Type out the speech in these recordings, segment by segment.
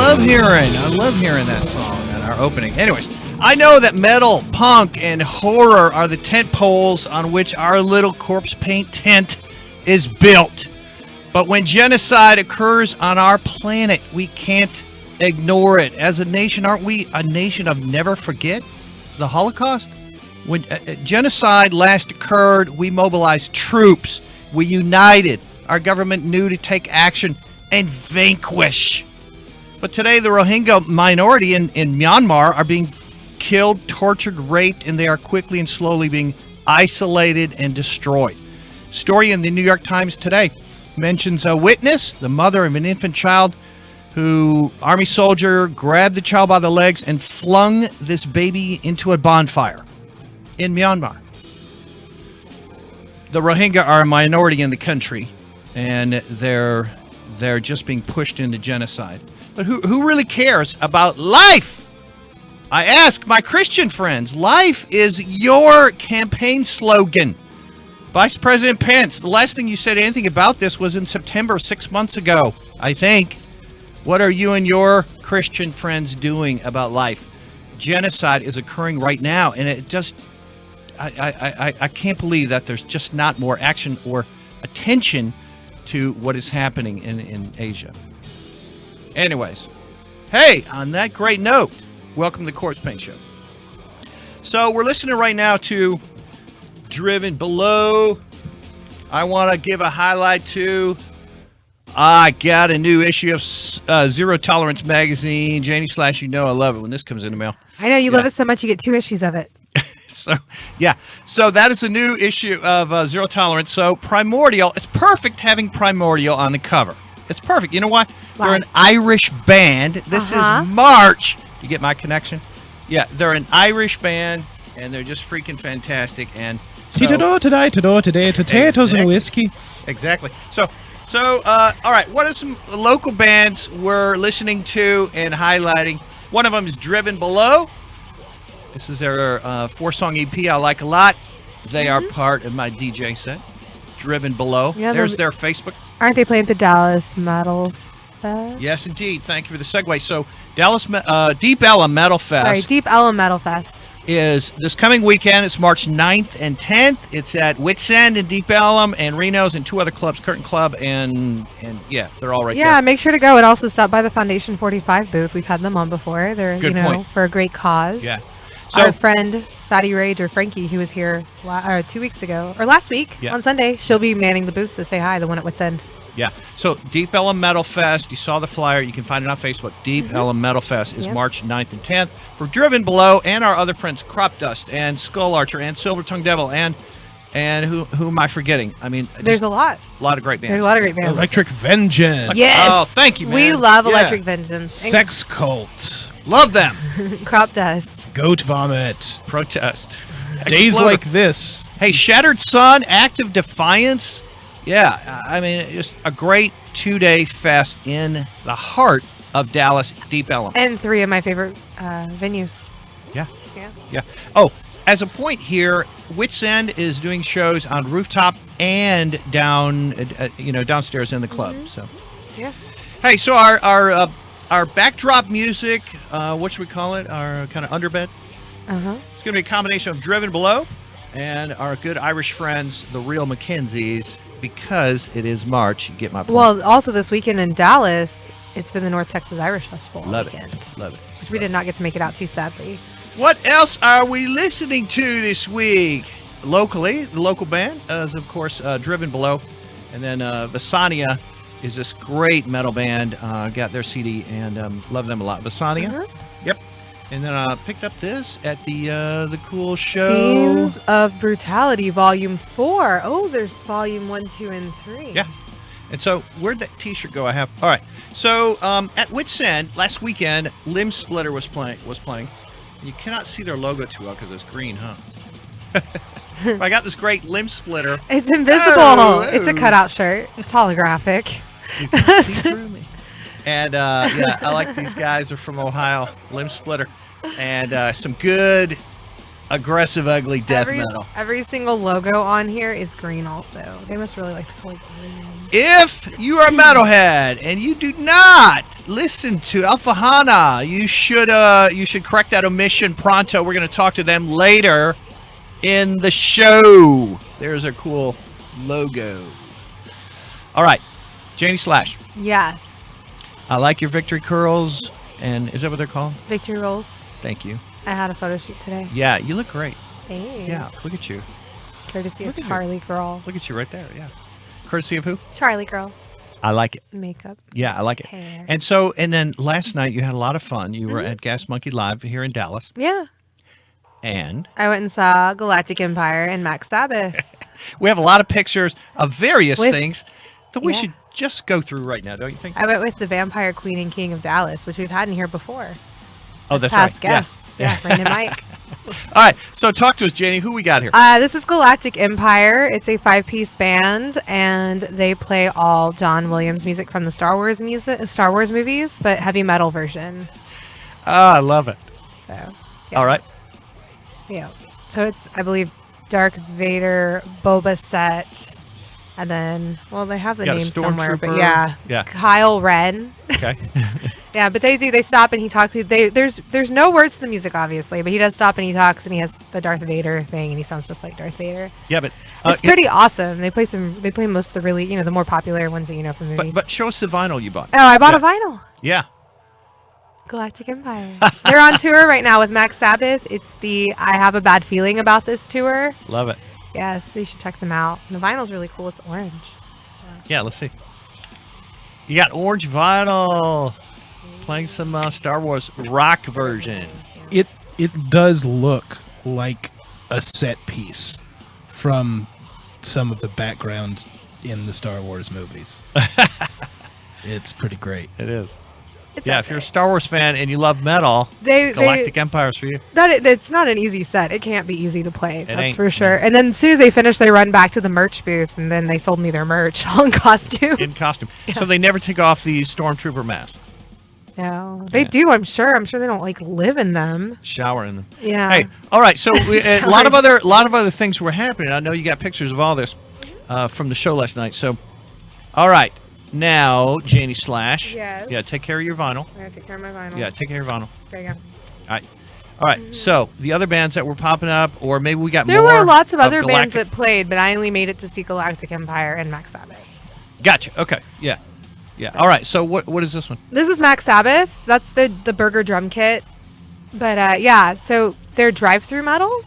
love hearing that song in our opening. Anyways, I know that metal, punk, and horror are the tent poles on which our little Corpsepaint tent is built. But when genocide occurs on our planet, we can't ignore it. As a nation, aren't we a nation of never forget the Holocaust? When genocide last occurred, we mobilized troops. We united. Our government knew to take action and vanquish. But today, the Rohingya minority in Myanmar are being killed, tortured, raped, and they are quickly and slowly being isolated and destroyed. Story in the New York Times today mentions a witness, the mother of an infant child, who army soldier grabbed the child by the legs and flung this baby into a bonfire in Myanmar. The Rohingya are a minority in the country, and they're just being pushed into genocide. But who really cares about life? I ask my Christian friends. Life is your campaign slogan. Vice President Pence, the last thing you said anything about this was in September, 6 months ago, I think. What are you and your Christian friends doing about life? Genocide is occurring right now, and it just, I can't believe that there's just not more action or attention to what is happening in Asia. Anyways, hey, on that great note, welcome to the Corpsepaint Show. So we're listening right now to Driven Below. I want to give a highlight to, I got a new issue of Zero Tolerance magazine. Janie Slash, you know I love it when this comes in the mail. I know, you love it so much you get 2 issues of it. So that is a new issue of Zero Tolerance. So Primordial, it's perfect having Primordial on the cover. It's perfect. You know why? They're an Irish band. This is March. You get my connection? Yeah, they're an Irish band, and they're just freaking fantastic. And so, today, potatoes and whiskey. Exactly. So, all right, what are some local bands we're listening to and highlighting? One of them is Driven Below. This is their 4-song EP I like a lot. They are part of my DJ set. Driven Below. Yeah, there's their Facebook. Aren't they playing at the Dallas Metal Fest? Yes, indeed. Thank you for the segue. So, Deep Ellum Metal Fest. Sorry, Deep Ellum Metal Fest. Is this coming weekend. It's March 9th and 10th. It's at Wits End in Deep Ellum and Reno's and 2 other clubs, Curtain Club and yeah, they're all right there. Yeah, make sure to go and also stop by the Foundation 45 booth. We've had them on before. They're, Good point. for a great cause. Yeah. So, our friend Fatty Rage, or Frankie, who was here 2 weeks ago, or last week on Sunday, she'll be manning the booths to say hi, the one at Wits End. Yeah. So Deep Ellum Metal Fest, you saw the flyer. You can find it on Facebook. Deep Ellum Metal Fest is March 9th and 10th. For Driven Below and our other friends, Crop Dust and Skull Archer and Silver Tongue Devil and who am I forgetting? I mean, there's a lot. A lot of great bands. There's a lot of great bands. Electric Vengeance. Yes. Oh, thank you, man. We love Electric Vengeance. Sex Cult. Love them. Crop Dust. Goat Vomit. Protest. Days Exploder. Like This. Hey, Shattered Sun, Act of Defiance. Yeah, I mean, just a great 2-day fest in the heart of Dallas, Deep Ellum. And 3 of my favorite venues. Yeah. Oh, as a point here, Wits End is doing shows on rooftop and down, downstairs in the club. So, yeah. Hey, so our backdrop music, what should we call it? Our kind of underbed. It's going to be a combination of Driven Below and our good Irish friends, the Real Mackenzies, because it is March. You get my point. Well, also this weekend in Dallas, it's been the North Texas Irish Festival weekend. Love it. Which we did not get to make it out to, sadly. What else are we listening to this week? Locally, the local band is, of course, Driven Below. And then Vasania is this great metal band. Got their CD and love them a lot. Vasania. Yep. And then I picked up this at the cool show. Scenes of Brutality, Volume 4. Oh, there's Volume 1, 2, and 3. Yeah. And so, where'd that T-shirt go? I have. All right. So, at Wits End last weekend, Limb Splitter was playing. You cannot see their logo too well because it's green, huh? I got this great Limb Splitter. It's invisible. Oh. It's a cutout shirt. It's holographic. You can see through me. And I like these guys. They're from Ohio, Limb Splitter, and some good aggressive, ugly death metal. Every single logo on here is green also. They must really like the color green. If you are a metalhead and you do not listen to Alfahanne, you should correct that omission pronto. We're going to talk to them later in the show. There's a cool logo. All right, Janie Slash. Yes. I like your victory curls, and is that what they're called? Victory rolls. Thank you. I had a photo shoot today. Yeah, you look great. Thanks. Yeah, look at you. Courtesy of Charlie Girl. Look at you right there, yeah. Courtesy of who? Charlie Girl. I like it. Makeup. Yeah, I like it. Hair. And then last night you had a lot of fun. You were at Gas Monkey Live here in Dallas. Yeah. And I went and saw Galactic Empire and Max Sabbath. we have a lot of pictures of various things that we should just go through right now, don't you think? I went with the Vampire Queen and King of Dallas, which we've had in here before. Oh, that's past right. guests. Yeah, Brandon Mike. All right, so talk to us, Janie. Who we got here? This is Galactic Empire. It's a 5-piece band, and they play all John Williams music from the Star Wars movies, but heavy metal version. Oh, I love it. So, yeah. All right. Yeah. So it's, I believe, Darth Vader, Boba Fett, and then, well, they have the Got a name somewhere, but Yeah. Kyle Ren. Okay. Yeah, but they stop and he talks. There's no words to the music, obviously, but he does stop and he talks and he has the Darth Vader thing and he sounds just like Darth Vader. Yeah, but it's pretty awesome. They play most of the really, the more popular ones that you know from movies. But show us the vinyl you bought. Oh, I bought a vinyl. Yeah. Galactic Empire. They're on tour right now with Max Sabbath. It's the I Have a Bad Feeling About This tour. Love it. Yes, you should check them out. And the vinyl's really cool. It's orange. Yeah, let's see. You got orange vinyl. Playing some Star Wars rock version. It does look like a set piece from some of the background in the Star Wars movies. It's pretty great. It is. It's if you're a Star Wars fan and you love metal, Galactic Empire's for you. It's not an easy set. It can't be easy to play. That's ain't, for sure. And then as soon as they finish, they run back to the merch booth, and then they sold me their merch all in costume. In costume. Yeah. So they never take off the Stormtrooper masks. No, they do. I'm sure they don't live in them. Shower in them. Yeah. Hey, all right. So a lot of other things were happening. I know you got pictures of all this from the show last night. So, all right. Now, Janie Slash. Yes. Yeah, take care of your vinyl. I gotta take care of my vinyl. Yeah, take care of your vinyl. There you go. All right. So the other bands that were popping up, or maybe we got there more. There were lots of other Galactic. bands that played, but I only made it to see Galactic Empire and Max Sabbath. Gotcha. Okay. Yeah. Yeah. All right. So what is this one? This is Max Sabbath. That's the Burger drum kit. But so they're drive-through metal.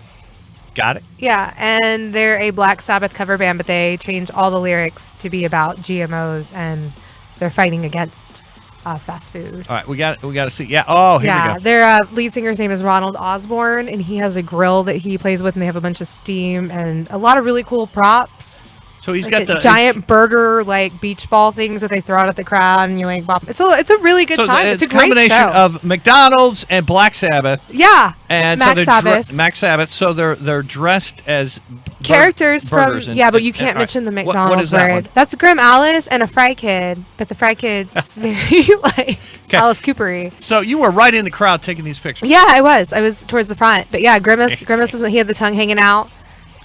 Got it. Yeah, and they're a Black Sabbath cover band, but they change all the lyrics to be about GMOs, and they're fighting against fast food. All right, we got to see. Yeah. Oh, here we go. Their lead singer's name is Ronald Osborne, and he has a grill that he plays with, and they have a bunch of steam and a lot of really cool props. So he's got the giant burger beach ball things that they throw out at the crowd, and you bop. It's a really good time. It's a great combination show. of McDonald's and Black Sabbath. Yeah, and Max Sabbath. Max Sabbath. So they're dressed as characters from and, but you can't mention the McDonald's what is that word. one? That's Grim Alice and a Fry Kid, but the Fry Kid's very Alice Coopery. So you were right in the crowd taking these pictures. Yeah, I was towards the front, but yeah, Grimace was when he had the tongue hanging out,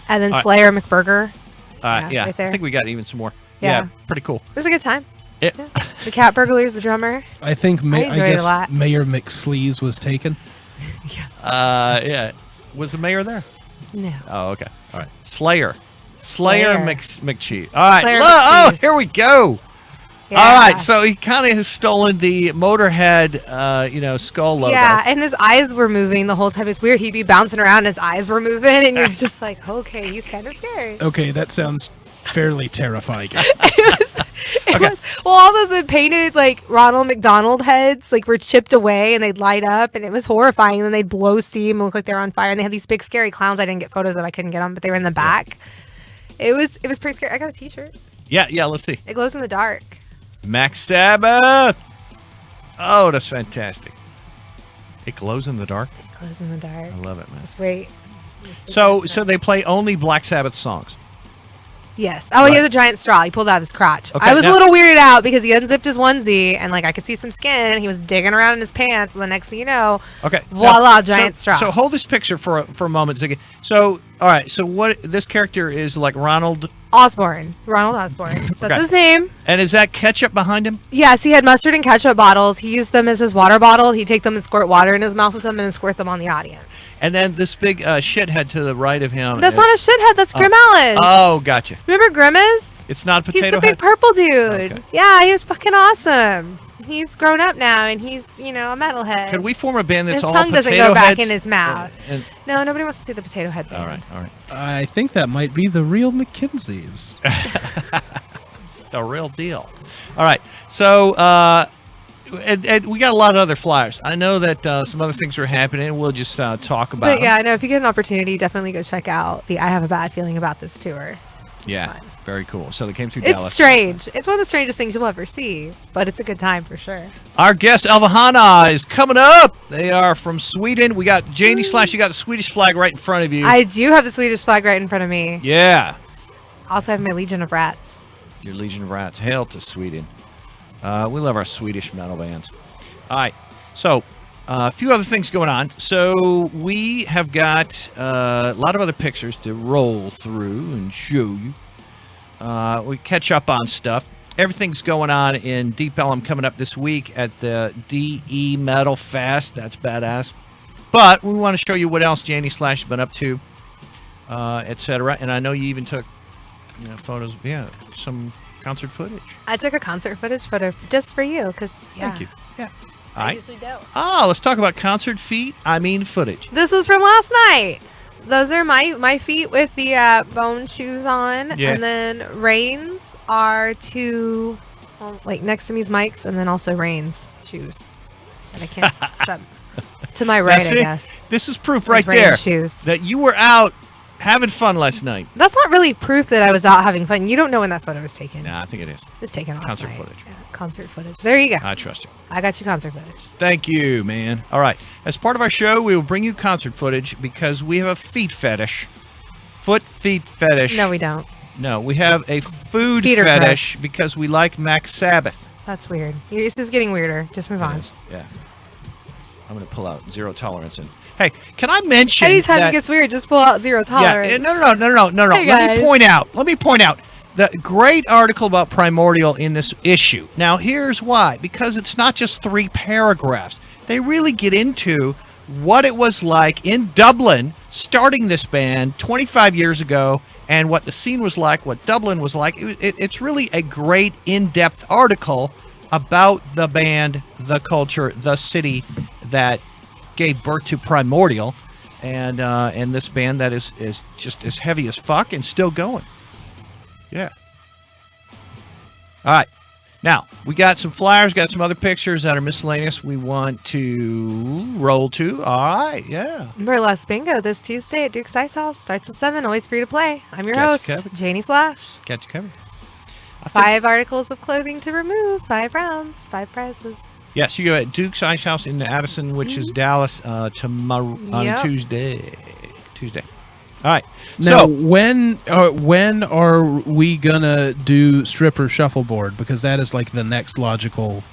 and then Slayer McBurger. Yeah, right there. I think we got even some more. Yeah, pretty cool. It was a good time. The Cat Burglars, the drummer. I think I enjoyed it a lot. Mayor McSleaze was taken. Yeah. Was the mayor there? No. Oh, okay. All right. Slayer McCheese. All right. Slayer Oh, McCheese. here we go. Yeah. All right. So he kind of has stolen the Motorhead, skull logo. Yeah, and his eyes were moving the whole time. It's weird. He'd be bouncing around, and his eyes were moving, and you're just like, okay, he's kind of scary. Okay, that sounds fairly terrifying. It was. Well, all of the painted Ronald McDonald heads were chipped away, and they'd light up, and it was horrifying. And then they'd blow steam and look like they were on fire. And they had these big scary clowns. I didn't get photos of. I couldn't get them, but they were in the back. It was pretty scary. I got a T-shirt. Yeah. Let's see. It glows in the dark. Max Sabbath. Oh, that's fantastic. It glows in the dark. It glows in the dark. I love it, man. Just wait. So they play only Black Sabbath songs. Yes. Oh, Right. he has a giant straw. He pulled out of his crotch. Okay, I was now- a little weirded out because he unzipped his onesie and I could see some skin and he was digging around in his pants. And the next thing you know, Okay. voila, Now, giant straw. So hold this picture for a moment, Ziggy. So, all right. So what this character is like Ronald, Ronald Osborne. That's Okay. his name. and is that ketchup behind him? Yes, he had mustard and ketchup bottles. He used them as his water bottle. He'd take them and squirt water in his mouth with them and then squirt them on the audience. And then this big shithead to the right of him. That's is- not a shithead. That's Grimalis. Oh, gotcha. Remember Grimace? It's not a He's potato the big head. purple dude. Okay. Yeah, he was fucking awesome. He's grown up now and he's, a metalhead. Could we form a band that's His all tongue doesn't potato go back heads? in his mouth. And- No, nobody wants to see the potato head band. all right. I think that might be the real McKinseys. The real deal. All right. So, and we got a lot of other flyers. I know that some other things are happening. We'll just talk about But yeah, them. I know if you get an opportunity, definitely go check out the I Have a Bad Feeling About This tour. Yeah. fun. Very cool. So they came through It's Dallas. strange. It's one of the strangest things you'll ever see, but it's a good time for sure. Our guest Alfahanne is coming up. They are from Sweden. We got Janie Slash. You got the Swedish flag right in front of you. I do have the Swedish flag right in front of me. Yeah. Also have my Legion of Rats. Your Legion of Rats. Hail to Sweden. We love our Swedish metal bands. All right. So, a few other things going on. So, we have got a lot of other pictures to roll through and show you. We catch up on stuff. Everything's going on in Deep Ellum coming up this week at the DE Metal Fest. That's badass. But we want to show you what else Janie Slash has been up to, etc. And I know you even took photos. Yeah, some concert footage. I took a concert footage photo just for you because Thank you. Yeah. All I right. usually don't. Let's talk about concert footage. This was from last night. Those are my feet with the bone shoes on. Yeah. And then Rain's are two, next to me's Mike's, and then also Rain's shoes. And I can't, to my right, That's I it. guess. This is proof Those right Rain there shoes. that you were out having fun last night. That's not really proof that I was out having fun. You don't know when that photo was taken. Nah, I think it is. It was taken last Concert night. footage. Yeah, concert footage. There you go. I trust you. I got you concert footage. Thank you, man. All right. As part of our show, we will bring you concert footage because we have a feet fetish. Feet fetish. No, we don't. No, we have a food Feet are fetish gross. because we like Mac Sabbath. That's weird. This is getting weirder. Just move on. It is, yeah. I'm going to pull out zero tolerance. And hey, can I mention Anytime that, it gets weird, just pull out zero tolerance. Yeah, no. Hey, Let guys. me point out the great article about Primordial in this issue. Now, here's why. Because it's not just 3 paragraphs. They really get into what it was like in Dublin starting this band 25 years ago and what the scene was like, what Dublin was like. It's really a great in-depth article about the band, the culture, the city that gave birth to Primordial, and this band that is just as heavy as fuck and still going. Yeah. All right. Now, we got some flyers, got some other pictures that are miscellaneous we want to roll to. All right, yeah. Burlesque Bingo this Tuesday at Duke's Ice House. Starts at 7. Always free to play. I'm your Got you host, covered. Janie Slash. Got you covered. 5 articles of clothing to remove. 5 rounds. 5 prizes. Yes, you go at Duke's Ice House in Addison, which is Dallas, tomorrow on Yep. Tuesday. All right. Now, So, when are we gonna do stripper shuffleboard? Because that is like the next logical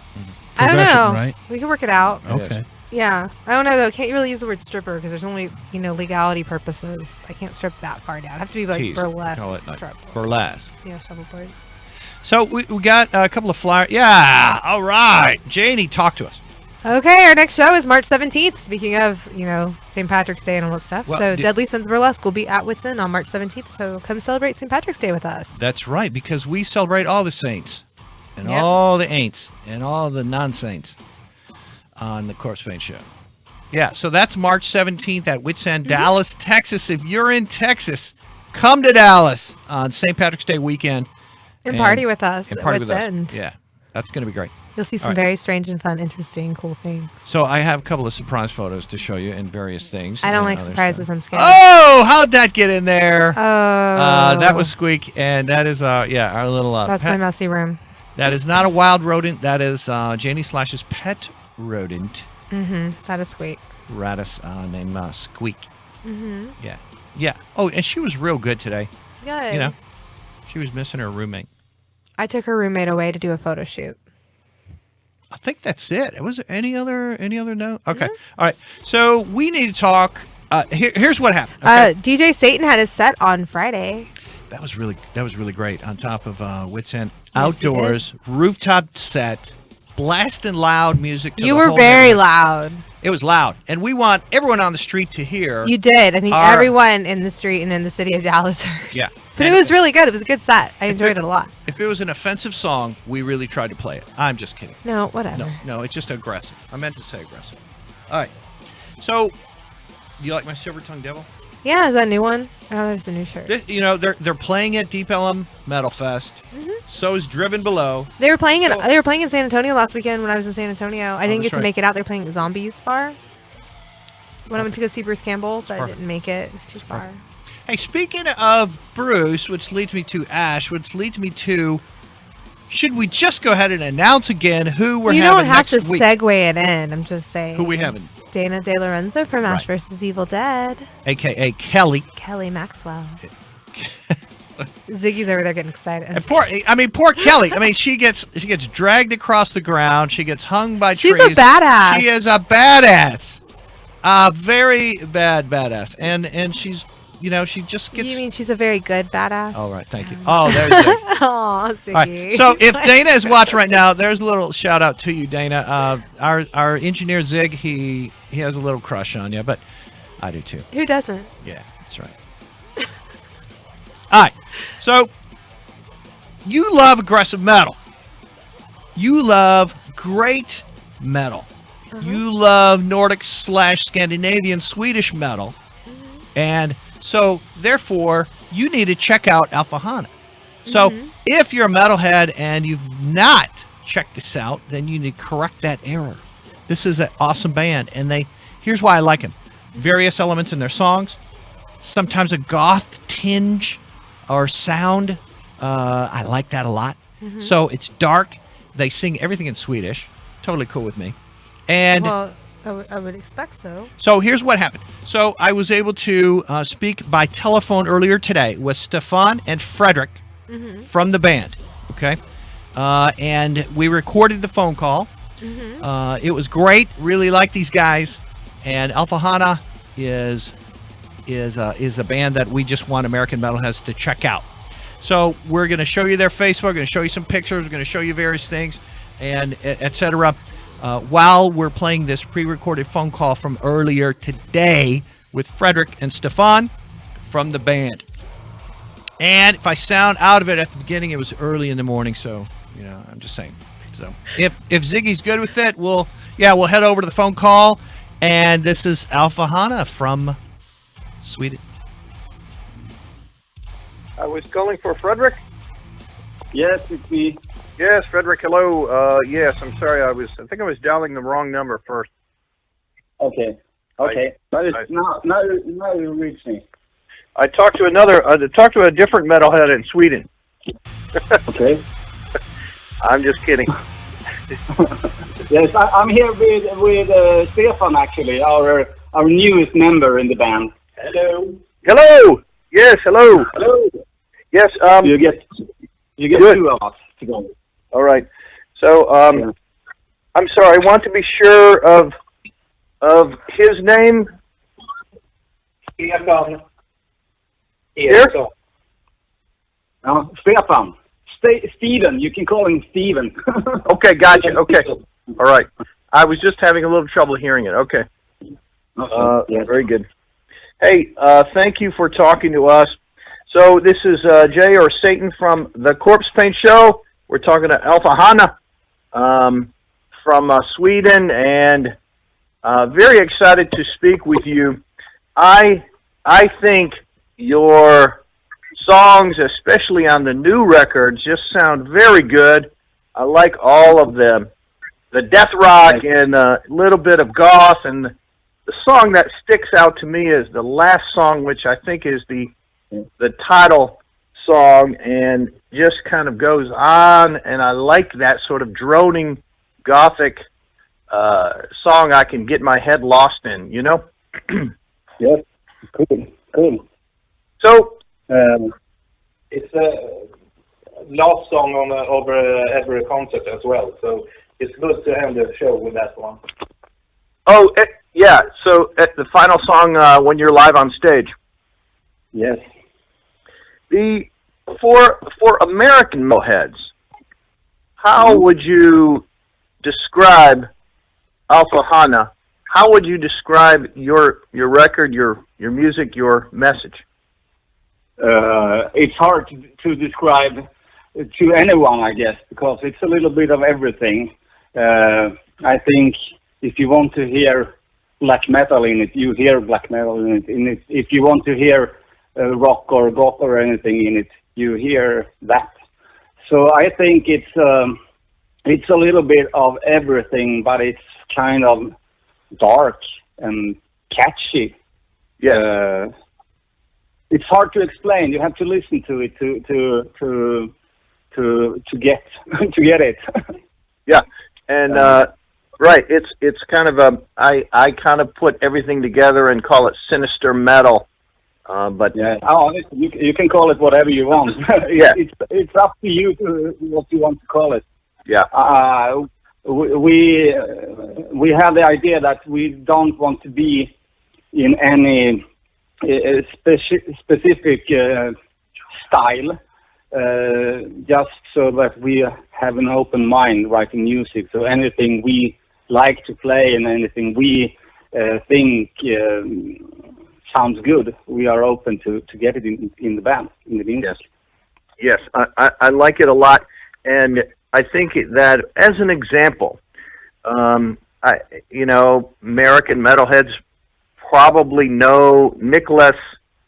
I don't progression, know. right? We can work it out. Okay. Yeah. I don't know, though. Can't really use the word stripper because there's only, legality purposes. I can't strip that far down. I have to be like tease. burlesque. Call it like strip. burlesque. Yeah, shuffleboard. So, we got a couple of flyers. Yeah, all right. Janie, talk to us. Okay, our next show is March 17th. Speaking of, St. Patrick's Day and all that stuff. Well, So Deadly Sins Burlesque will be at Wits End on March 17th. So come celebrate St. Patrick's Day with us. That's right, because we celebrate all the saints and Yep. all the ain'ts and all the non-saints on the Corpsepaint show. Yeah, so that's March 17th at Wits End, Dallas, Texas. If you're in Texas, come to Dallas on St. Patrick's Day weekend. And party with us and at party Wits with us. End. Yeah, that's going to be great. You'll see some right. very strange and fun, interesting, cool things. So I have a couple of surprise photos to show you and various things. I don't and like other surprises. stuff. I'm scared. Oh, how'd that get in there? Oh. That was Squeak, and that is our little That's my pet. messy room. That is not a wild rodent. That is Janie Slash's pet rodent. That is sweet. Ratus named Squeak. Yeah. Oh, and she was real good today. Good. She was missing her roommate. I took her roommate away to do a photo shoot. I think that's it. Was there any other note? Okay. All right. So we need to talk. Here's what happened. Okay? DJ Satan had his set on Friday. That was really great. On top of Wits End, Yes, he outdoors, rooftop set, blasting loud music. To You the were whole very neighborhood. loud. It was loud, and we want everyone on the street to hear. You did. I think Our- everyone in the street and in the city of Dallas heard. Yeah. But And it was really good. It was a good set. I enjoyed it a lot. If it was an offensive song, we really tried to play it. I'm just kidding. No, whatever. No, it's just aggressive. I meant to say aggressive. All right. So, do you like my Silver Tongue Devil? Yeah, is that a new one? Oh, there's a new shirt. They're playing at Deep Ellum Metal Fest. So is Driven Below. They were playing So- they were playing in San Antonio last weekend when I was in San Antonio. I didn't that's get to right. make it out. They're playing at Zombies Bar. When I went to go see Bruce Campbell, but I perfect. didn't make it. It was too far. Hey, speaking of Bruce, which leads me to Ash, which leads me to, should we just go ahead and announce again who we're You having don't have to next week? segue it in. I'm just saying. Who we having? Dana De Lorenzo from Ash Right. vs. Evil Dead. AKA Kelly. Kelly Maxwell. Ziggy's over there getting excited. I'm And just- poor Kelly. I mean, she gets dragged across the ground. She gets hung by She's trees. a badass. She is a badass. A very bad badass. And she's, she just gets. You mean she's a very good badass? All right, thank you. Oh, there's Zig. Aw, Ziggy. All right. So if Dana is watching right now, there's a little shout out to you, Dana. Our engineer Zig, he has a little crush on you, but I do too. Who doesn't? Yeah, that's right. All right. So you love aggressive metal. You love great metal. You love Nordic / Scandinavian Swedish metal. And so therefore you need to check out Alfahanne. So if you're a metalhead and you've not checked this out, then you need to correct that error. This is an awesome band, and here's why I like them. Various elements in their songs, sometimes a goth tinge or sound. I like that a lot. So it's dark. They sing everything in Swedish. Totally cool with me. And Well, I would expect so. so here's what happened. So I was able to speak by telephone earlier today with Stefan and Fredrik from the band. Okay. And we recorded the phone call. It was great. Really like these guys. And Alfahanne is a band that we just want American metalheads to check out. So we're going to show you their Facebook. We're going to show you some pictures. We're going to show you various things, and etc. While we're playing this pre-recorded phone call from earlier today with Fredrik and Stefan from the band. And if I sound out of it at the beginning, it was early in the morning, so I'm just saying. So if Ziggy's good with it, we'll head over to the phone call. And this is Alfahanne from Sweden. I was calling for Fredrik. Yes, it's me. Yes, Fredrik. Hello. Yes, I'm sorry. I think I was dialing the wrong number first. Okay. Now you reach me. I talked to a different metalhead in Sweden. Okay. I'm just kidding. Yes, I'm here with Stefan, actually, our newest member in the band. Hello. Hello. Yes. Hello. Hello. Yes. You get good. two of us to go. All right. So Yeah. I'm sorry. I want to be sure of his name. Stefan. Here? Stefan. Steven. You can call him Steven. Okay. Gotcha. Okay. All right. I was just having a little trouble hearing it. Okay. Yes. Very good. Hey, thank you for talking to us. So this is Jay or Satan from the Corpsepaint Show. We're talking to Alfahanne from Sweden, and very excited to speak with you. I think your songs, especially on the new records, just sound very good. I like all of them. The death rock and a little bit of goth, and the song that sticks out to me is the last song, which I think is the title song, and just kind of goes on, and I like that sort of droning gothic song I can get my head lost in, Yes. Cool. So, It's last song on over every concert as well. So it's good to end the show with that one. Oh, yeah. So at the final song when you're live on stage. Yes. For American metalheads, how would you describe Alfahanne? How would you describe your record, your music, your message? It's hard to describe to anyone, I guess, because it's a little bit of everything. I think if you want to hear black metal in it, you hear black metal in it. If you want to hear rock or goth or anything in it, you hear that. So I think it's a little bit of everything, but it's kind of dark and catchy. Yeah. It's hard to explain. You have to listen to it to get to get it. Yeah, and right. It's kind of I kind of put everything together and call it sinister metal. But yeah, you can call it whatever you want. Yeah, it's up to you what you want to call it. Yeah. We have the idea that we don't want to be in any specific style, just so that we have an open mind writing music. So anything we like to play and anything we think sounds good, we are open to get it in the band, in the music. Yes, I like it a lot, and I think that as an example, American metalheads probably know Nicholas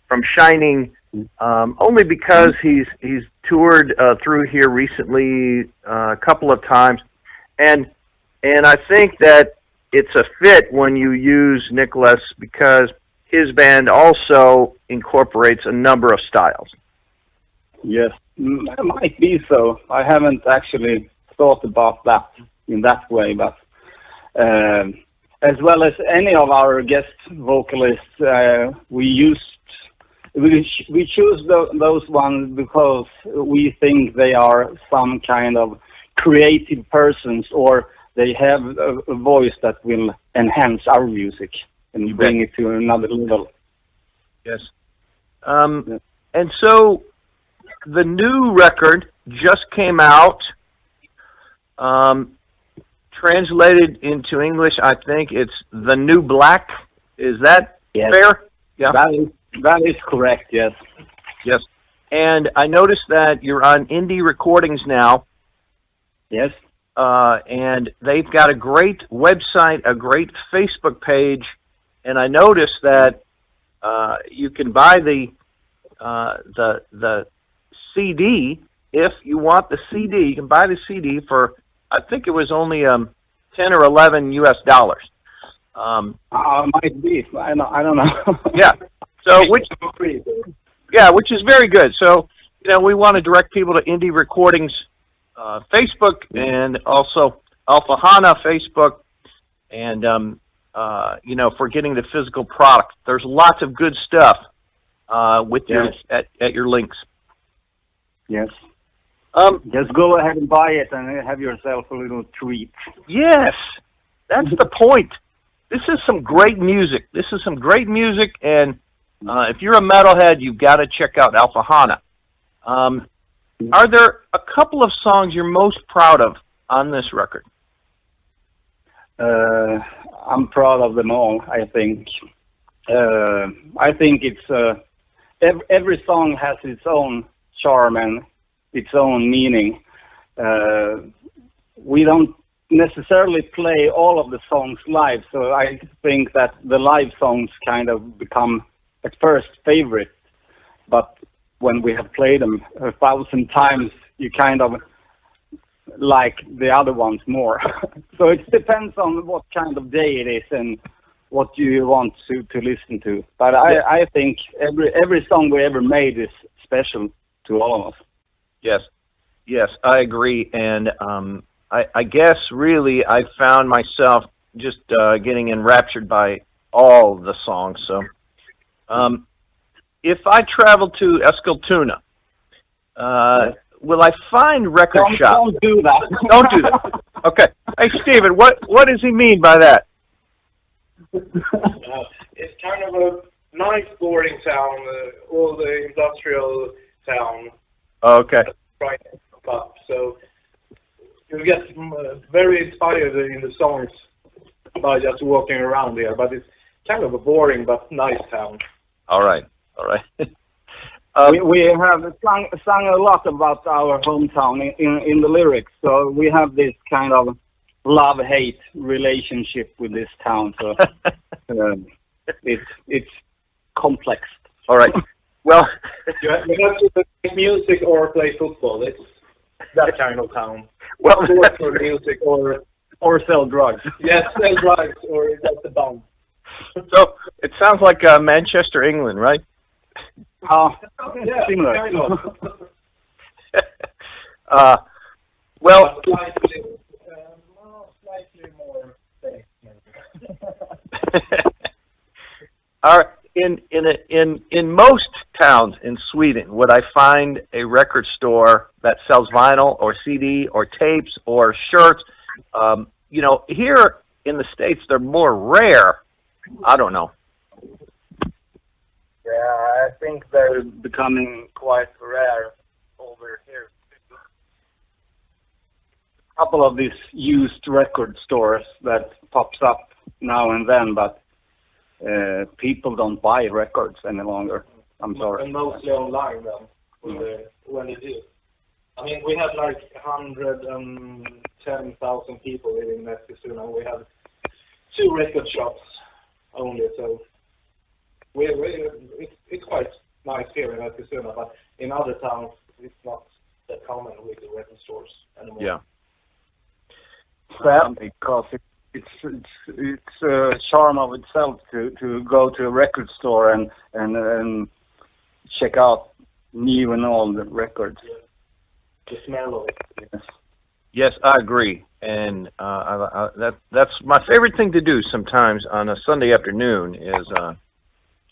from Shining only because he's toured through here recently a couple of times, and I think that it's a fit when you use Nicholas because his band also incorporates a number of styles. Yes, it might be so. I haven't actually thought about that in that way, but as well as any of our guest vocalists, we choose those ones because we think they are some kind of creative persons, or they have a voice that will enhance our music and bring it to another level. Yes. And so the new record just came out. Translated into English, I think it's The New Black. Is that fair? Yeah. That is correct, yes. Yes. And I noticed that you're on indie recordings now. Yes. And they've got a great website, a great Facebook page, and I noticed that you can buy the CD. If you want the CD, you can buy the CD for, I think it was only $10 or $11 US. Might be. I don't know. Yeah. So which is very good. So we want to direct people to Indie Recordings Facebook and also Alfahanne Facebook, and for getting the physical product. There's lots of good stuff with your at your links. Yes. Just go ahead and buy it and have yourself a little treat. Yes, that's the point. This is some great music. And if you're a metalhead, you've got to check out Alfahanne. Are there a couple of songs you're most proud of on this record? I'm proud of them all, I think. I think it's every song has its own charm and its own meaning. We don't necessarily play all of the songs live, so I think that the live songs kind of become at first favorite, but when we have played them 1,000 times, you kind of like the other ones more. So it depends on what kind of day it is and what you want to listen to. But I think every song we ever made is special to all of us. Yes, I agree. And I guess really I found myself just getting enraptured by all the songs. So if I travel to Eskilstuna, will I find record shops? Don't do that. Don't do that. Okay. Hey, Stephen, what does he mean by that? It's kind of a nice, boring town, all the industrial town. Okay. Right up. So you get very inspired in the songs by just walking around here, but it's kind of a boring but nice town. All right. We have sung a lot about our hometown in the lyrics, so we have this kind of love-hate relationship with this town. So it's complex. All right. Well, you have to play music or play football. It's that kind of town. Well, for music or sell drugs. Yes, sell drugs or just a band. So it sounds like Manchester, England, right? Yeah, similar. Kind of. Well, slightly more safe. All right. In most towns in Sweden, would I find a record store that sells vinyl or CD or tapes or shirts? Here in the States, they're more rare. I don't know. Yeah, I think they're becoming quite rare over here. A couple of these used record stores that pops up now and then, but people don't buy records any longer. I'm sorry. And mostly online then, when they do. I mean, we have like 110,000 people living in Eskilstuna. We have 2 record shops only, so it's quite nice here in Eskilstuna, but in other towns it's not that common with the record stores anymore. Yeah. Sad because it's a charm of itself to go to a record store and check out new and old records. Yeah. The smell of it. Yes. Yes, I agree, and that's my favorite thing to do sometimes on a Sunday afternoon is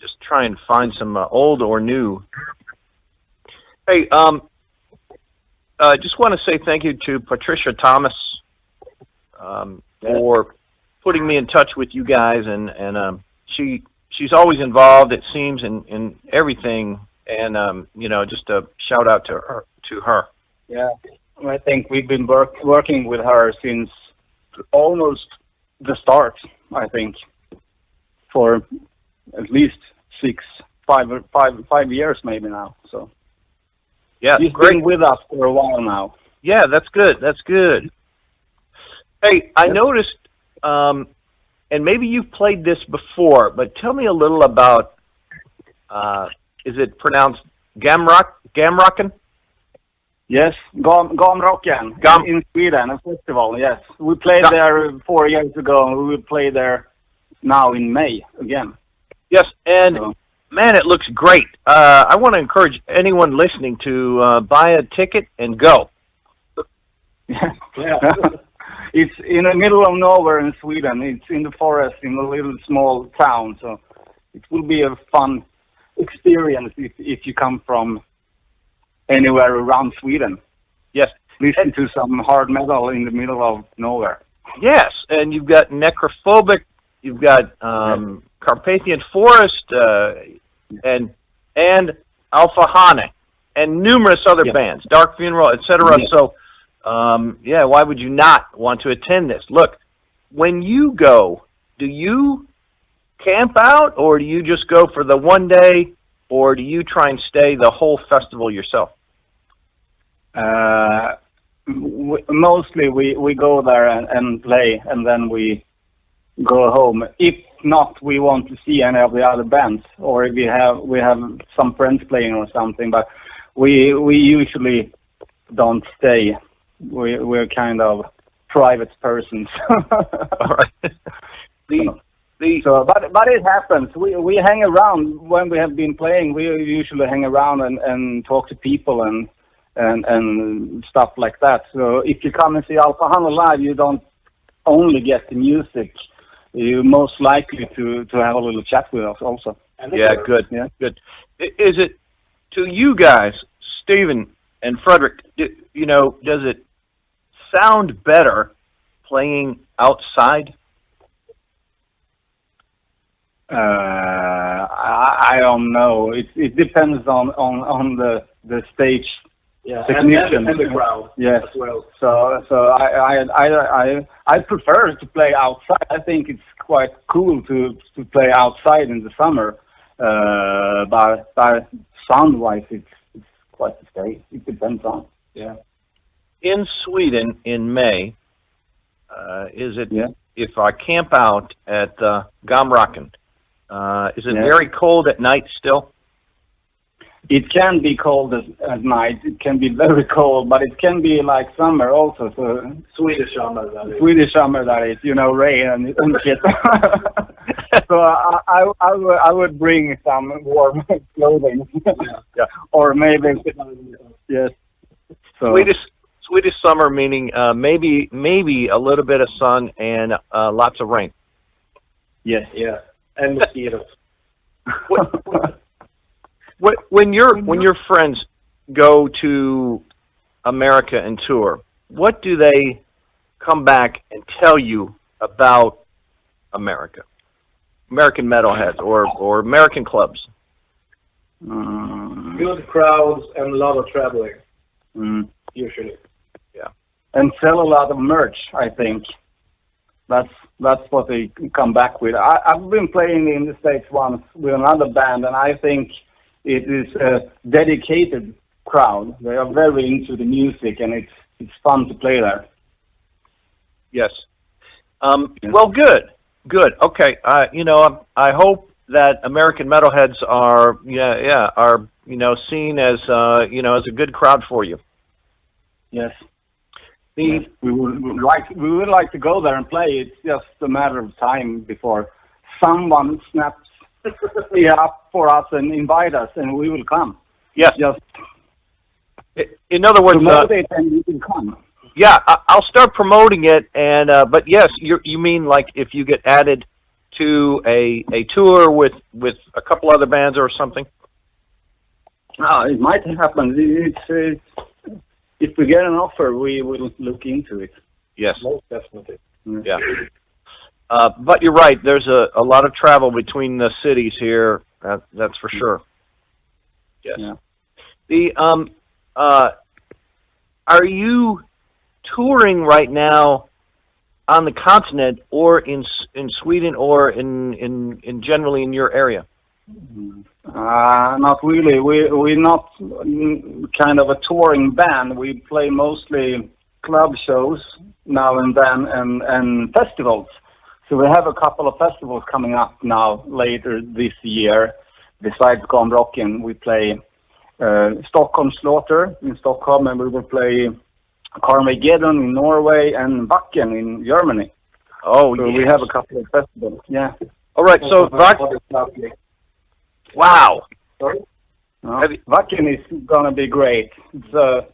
just try and find some old or new. Hey, just want to say thank you to Patricia Thomas for putting me in touch with you guys, and she's always involved, it seems, in everything, and just a shout out to her. Yeah, I think we've been working with her since almost the start. I think for at least 5 years maybe now. So yeah, she's great. been with us for a while now. Yeah, that's good. That's good. Hey, I noticed, and maybe you've played this before, but tell me a little about, is it pronounced Gamrocken? Yes, Gamrocken in Sweden, a festival, yes. We played there 4 years ago, and we will play there now in May again. Yes, and man, it looks great. I want to encourage anyone listening to buy a ticket and go. Yeah. It's in the middle of nowhere in Sweden. It's in the forest, in a little small town. So it will be a fun experience if you come from anywhere around Sweden. Yes. Listen to some hard metal in the middle of nowhere. Yes, and you've got Necrophobic, you've got Carpathian Forest, and Alfahanne, and numerous other bands, Dark Funeral, etc. Yeah. So, why would you not want to attend this? Look, when you go, do you camp out, or do you just go for the one day, or do you try and stay the whole festival yourself? Mostly we go there and play, and then we go home. If not, we want to see any of the other bands, or if we have some friends playing or something. But we usually don't stay. We're kind of private persons. All right. But it happens. We hang around when we have been playing. We usually hang around and talk to people and stuff like that. So if you come and see Alfahanne live, you don't only get the music. You're most likely to have a little chat with us also. Yeah, good. Yeah, good. Is it to you guys, Stephen? And Fredrik, does it sound better playing outside? I don't know. It depends on the stage technician and the crowd yes. as well. So I prefer to play outside. I think it's quite cool to play outside in the summer. But sound-wise, it's quite the same. It depends on. Yeah. In Sweden in May, is it? Yeah. If I camp out at Gamraken, is it Yeah. very cold at night still? It can be cold at night. It can be very cold, but it can be like summer also. So Swedish summer, that is. Swedish summer, that is, rain and shit. So I would bring some warm clothing. Yeah. Or maybe yes. So Swedish summer meaning maybe a little bit of sun and lots of rain. yes. Yeah, and mosquitoes. When your friends go to America and tour, what do they come back and tell you about American metalheads or American clubs? Good crowds and a lot of traveling, usually. Yeah. And sell a lot of merch, I think. That's what they come back with. I've been playing in the States once with another band, and I think it is a dedicated crowd. They are very into the music, and it's fun to play there. Yes. Well, good. Okay. I hope that American metalheads are seen as as a good crowd for you. Yes. We would like to go there and play. It's just a matter of time before someone snaps up for us and invite us, and we will come. Yes. Just in other words, promote it and you can come. Yeah, I'll start promoting it, and but yes, you mean like if you get added to a tour with a couple other bands or something? It might happen. It's if we get an offer, we will look into it. Yes, most definitely. Yeah. But you're right. There's a lot of travel between the cities here. That's for sure. Yes. Yeah. Are you touring right now on the continent, or in Sweden, or in generally in your area? Not really. We're not kind of a touring band. We play mostly club shows now and then, and festivals. So we have a couple of festivals coming up now later this year. Besides Gamrocken, we play Stockholm Slaughter in Stockholm, and we will play Carmageddon in Norway and Wacken in Germany. Oh, so yes. we have a couple of festivals. Yeah. All right. So wow. Sorry? Wacken is gonna be great. It's a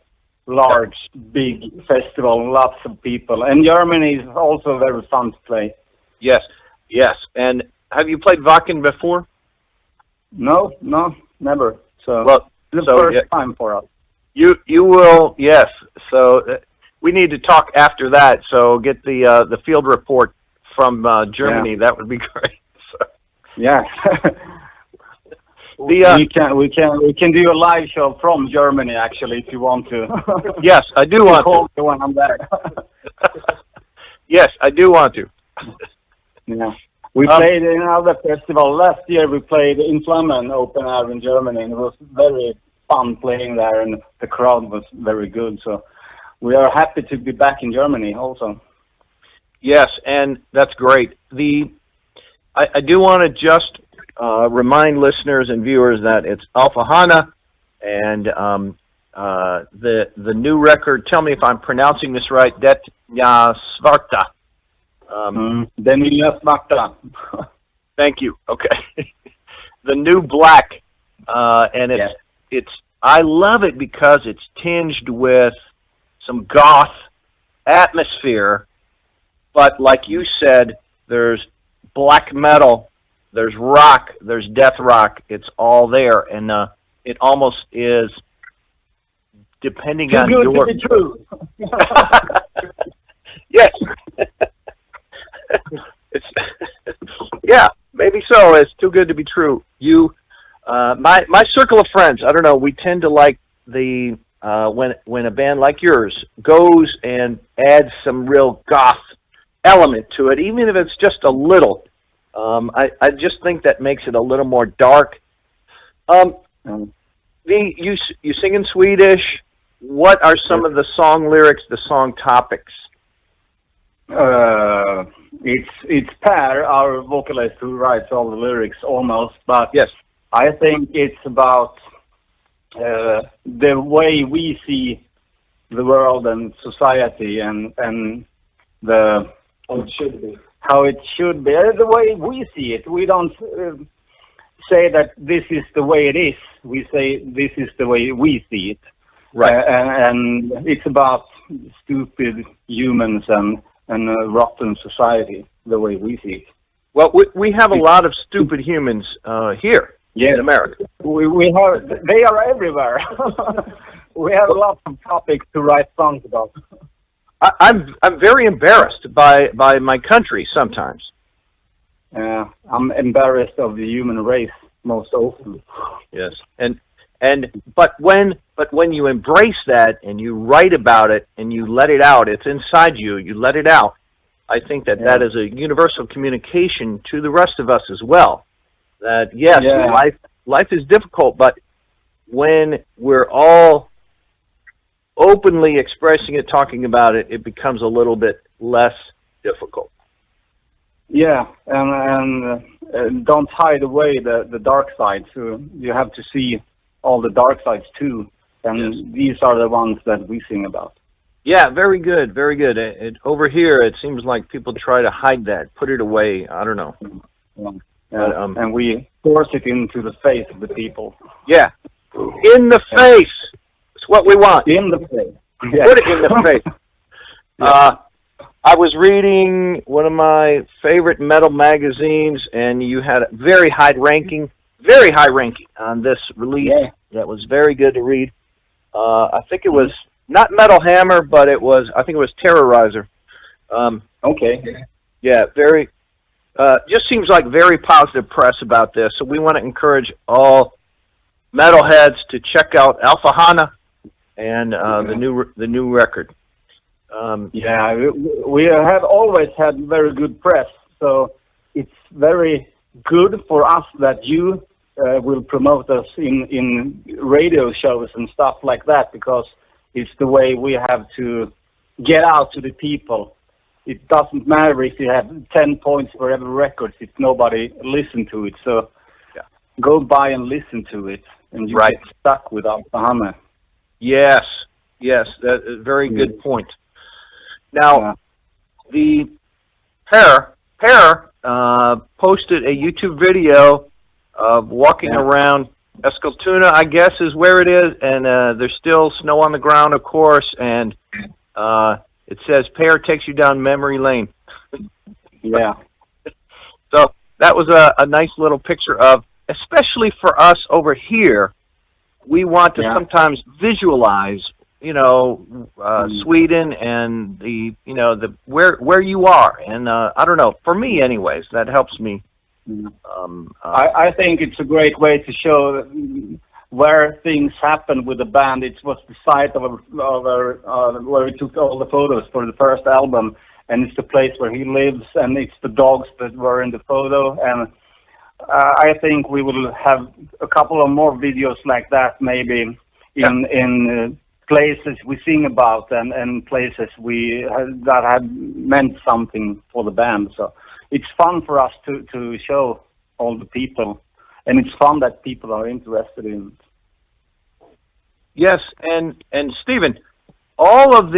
large, big festival, lots of people, and Germany is also very fun to play. Yes. And have you played Wacken before? No, never. So the first time for us. You will, yes. So we need to talk after that. So get the field report from Germany. Yeah. That would be great. So. Yeah. We can do a live show from Germany actually if you want to. Yes, I do want to. When I'm there. Yes, I do want to. Yeah. We played in another festival. Last year we played in Flammen open air in Germany, and it was very fun playing there, and the crowd was very good. So we are happy to be back in Germany also. Yes, and that's great. I do want to just remind listeners and viewers that it's Alfahanne, and the new record. Tell me if I'm pronouncing this right. Det Nya Svarta. Det Nya Svarta. Thank you. Okay. The New Black, and it's. I love it because it's tinged with some goth atmosphere, but like you said, there's black metal, there's rock, there's death rock. It's all there, and it almost is depending Too on good your... to be true. Yes. It's yeah, maybe so. It's too good to be true. You, my circle of friends, I don't know, we tend to like the when a band like yours goes and adds some real goth element to it, even if it's just a little. I just think that makes it a little more dark. You sing in Swedish. What are some of the song lyrics, the song topics? It's Per, our vocalist, who writes all the lyrics almost, but yes, I think it's about the way we see the world and society and the How it should be. how it should be, the way we see it. We don't say that this is the way it is. We say this is the way we see it. right. And it's about stupid humans and a rotten society, the way we see it. Well, we have a lot of stupid humans here in America. We have, they are everywhere. We have lots of topics to write songs about. I'm very embarrassed by my country sometimes. I'm embarrassed of the human race most often. Yes, but when you embrace that and you write about it and you let it out, it's inside you. You let it out. I think that is a universal communication to the rest of us as well. That yes, life is difficult, but when we're all openly expressing it, talking about it, it becomes a little bit less difficult. Yeah, and don't hide away the dark side. So you have to see all the dark sides too, and these are the ones that we sing about. Yeah, very good, very good. Over here, it seems like people try to hide that, put it away. I don't know. And we force it into the face of the people. Yeah, in the face. It's what we want. In the face. Yeah. Put it in the face. I was reading one of my favorite metal magazines, and you had a very high ranking on this release. Yeah. That was very good to read. I think it was not Metal Hammer, but I think it was Terrorizer. Okay. Yeah, very. Just seems like very positive press about this. So we want to encourage all metalheads to check out Alfahanne and the new record. We have always had very good press, so it's very good for us that you will promote us in radio shows and stuff like that, because it's the way we have to get out to the people. It doesn't matter if you have 10 points for every record if nobody listen to it. So go by and listen to it, and you get stuck with Alfahanne. Yes, that's a very good point. Now, the pair posted a YouTube video of walking around Eskilstuna, I guess is where it is, and there's still snow on the ground, of course, and it says, "Pear takes you down memory lane." Yeah. So that was a nice little picture of, especially for us over here, we want to sometimes visualize, Sweden and the where you are, and I don't know. For me, anyways, that helps me. I think it's a great way to show where things happen with the band. It was the site of where we took all the photos for the first album, and it's the place where he lives, and it's the dogs that were in the photo. And I think we will have a couple of more videos like that, maybe in places we sing about and places that have meant something for the band. So it's fun for us to show all the people, and it's fun that people are interested in it. Yes, and Stephen, all of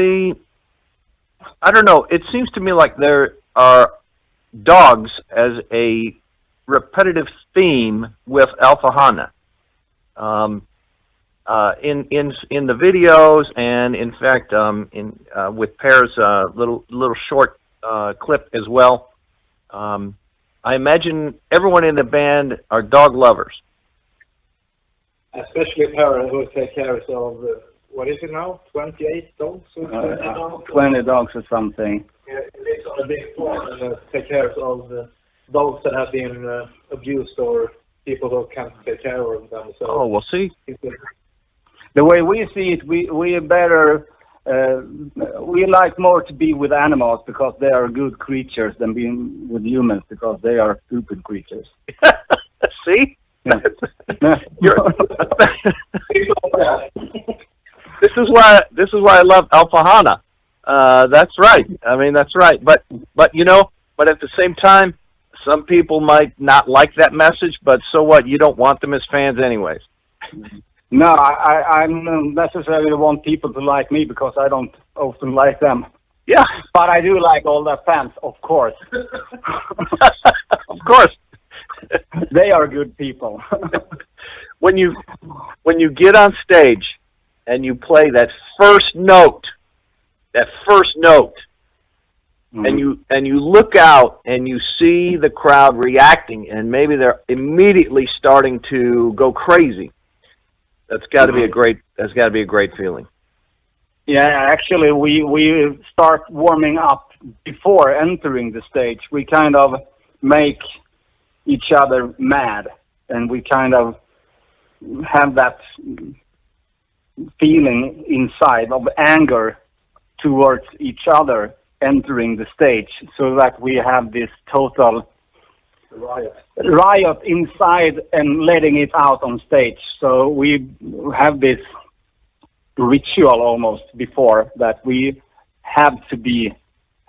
I don't know, it seems to me like there are dogs as a repetitive theme with Alfahanne. In the videos, and in fact, with Pear's little short clip as well. I imagine everyone in the band are dog lovers. Especially parents who take care of what is it now? 28 dogs? Or 20 dogs or something. Yeah, it's on a big farm and take care of the dogs that have been abused or people who can't take care of them. So Oh, we'll see. The way we see it, we better, we like more to be with animals because they are good creatures than being with humans because they are stupid creatures. See? Yeah. This is why I love Alfahanne. That's right. I mean, that's right. But you know, but at the same time, some people might not like that message. But so what? You don't want them as fans, anyways. No, I don't necessarily want people to like me because I don't often like them. Yeah, but I do like all their fans, of course. Of course. They are good people. When you get on stage and you play that first note, Mm-hmm. and you look out and you see the crowd reacting, and maybe they're immediately starting to go crazy. That's got to be a great feeling. Yeah, actually, we start warming up before entering the stage. We kind of make each other mad, and we kind of have that feeling inside of anger towards each other entering the stage, so that we have this total riot inside and letting it out on stage. So we have this ritual almost before that we have to be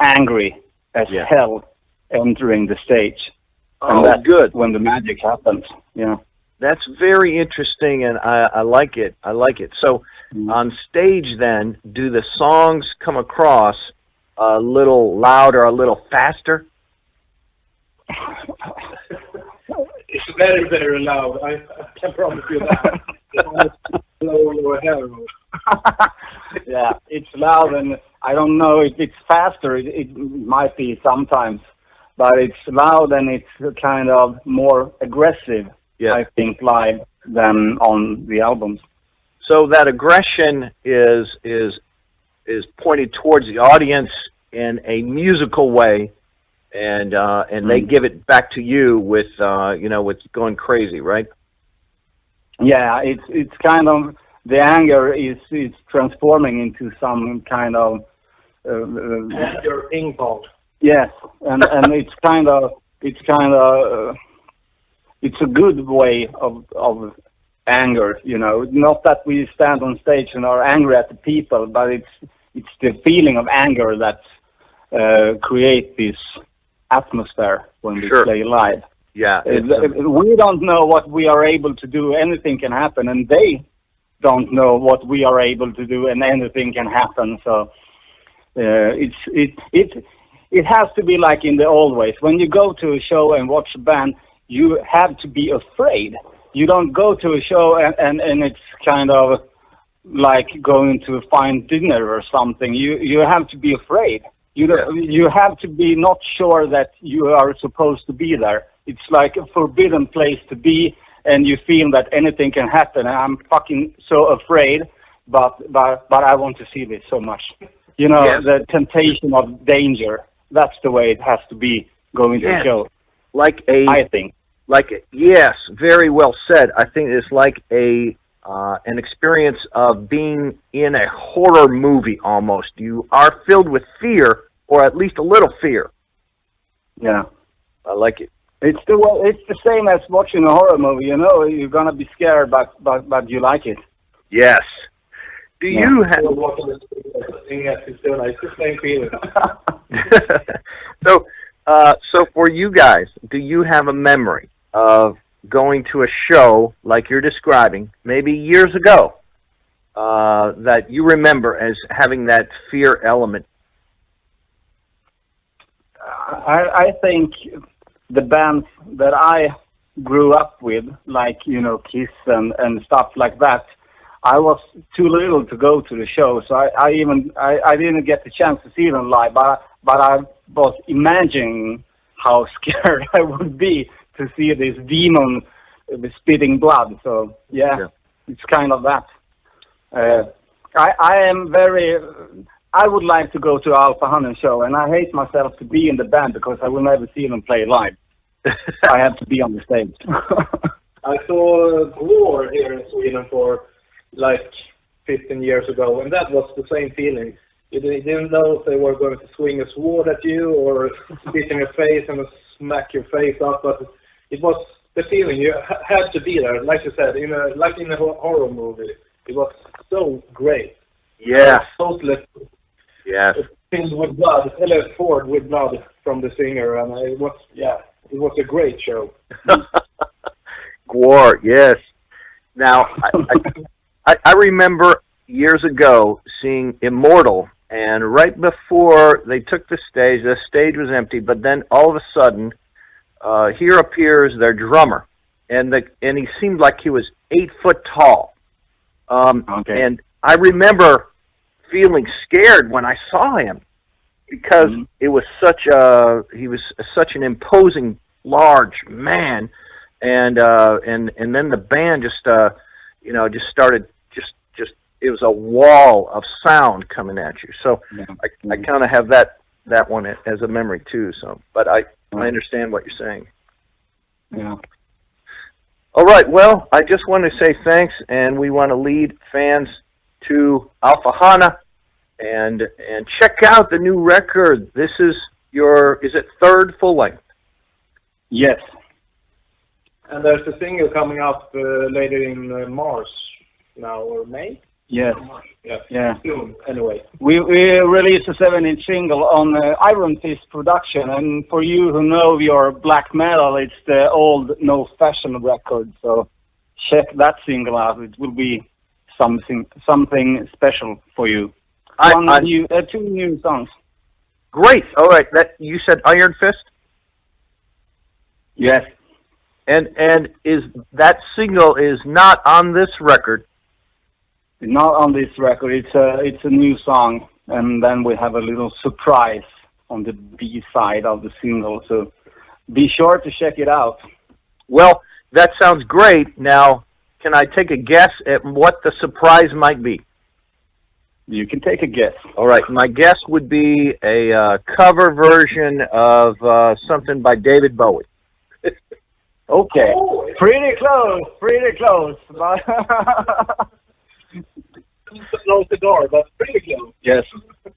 angry as hell entering the stage. And that's good. When the magic happens. Yeah. That's very interesting, and I like it. I like it. So on stage then, do the songs come across a little louder, a little faster? It's very, very loud. I can promise you that. Yeah, it's loud, and I don't know if it's faster. It might be sometimes, but it's loud and it's kind of more aggressive, I think, live than on the albums. So that aggression is pointed towards the audience in a musical way, and they give it back to you with with going crazy, right? Yeah, it's kind of, the anger is transforming into some kind of your ping pong. Yes, and it's a good way of anger, not that we stand on stage and are angry at the people, but it's the feeling of anger that create this atmosphere when we play live. Yeah. We don't know what we are able to do. Anything can happen, and they don't know what we are able to do, and anything can happen. So it has to be like in the old ways. When you go to a show and watch a band, you have to be afraid. You don't go to a show and it's kind of like going to a fine dinner or something. You have to be afraid. You have to be not sure that you are supposed to be there. It's like a forbidden place to be, and you feel that anything can happen. And I'm fucking so afraid, but I want to see this so much. The temptation of danger. That's the way it has to be going to a show. I think. Yes, very well said. I think it's like an experience of being in a horror movie almost. You are filled with fear, or at least a little fear. Yeah. I like it. It's the same as watching a horror movie, you're gonna be scared, but you like it. Yes. Do you have... It's the same feeling. So for you guys, do you have a memory of going to a show like you're describing, maybe years ago, that you remember as having that fear element? I think the bands that I grew up with, like, Kiss and stuff like that, I was too little to go to the show, so I didn't get the chance to see them live, but I was imagining how scared I would be to see this demon spitting blood. So yeah. It's kind of that. I am very. I would like to go to Alfahanne show, and I hate myself to be in the band because I will never see them play live. I have to be on the stage. I saw GOTH here in Sweden for like 15 years ago, and that was the same feeling. You didn't know if they were going to swing a sword at you or spit in your face and smack your face up, but it was the feeling. You had to be there, like you said, like in a horror movie. It was so great. Yeah. Totally. Yes. Filled with blood, poured with blood from the singer, and it was a great show. GOTH, yes. Now, I remember years ago seeing Immortal, and right before they took the stage was empty, but then all of a sudden, here appears their drummer, and he seemed like he was 8 foot tall. Okay. And I remember feeling scared when I saw him because he was such an imposing, large man, and then the band just started it was a wall of sound coming at you. So I kind of have that one as a memory too. So, but I understand what you're saying. Yeah. All right. Well, I just want to say thanks, and we want to lead fans to Alfahanne and check out the new record. This is is it third full length? Yes. And there's a single coming up later in March now, or May? Yes. Yeah. Soon, anyway. We released a 7-inch single on Iron Fist production, and for you who know your black metal, it's the old No Fashion record, so check that single out. It will be something special for you. 2 new songs. Great. All right. That you said Iron Fist? Yes. And is that single is not on this record? Not on this record. It's a new song, and then we have a little surprise on the B side of the single. So be sure to check it out. Well, that sounds great. Now, can I take a guess at what the surprise might be? You can take a guess. All right. My guess would be a cover version of something by David Bowie. Okay. Pretty close. Close the door, but pretty close. Yes.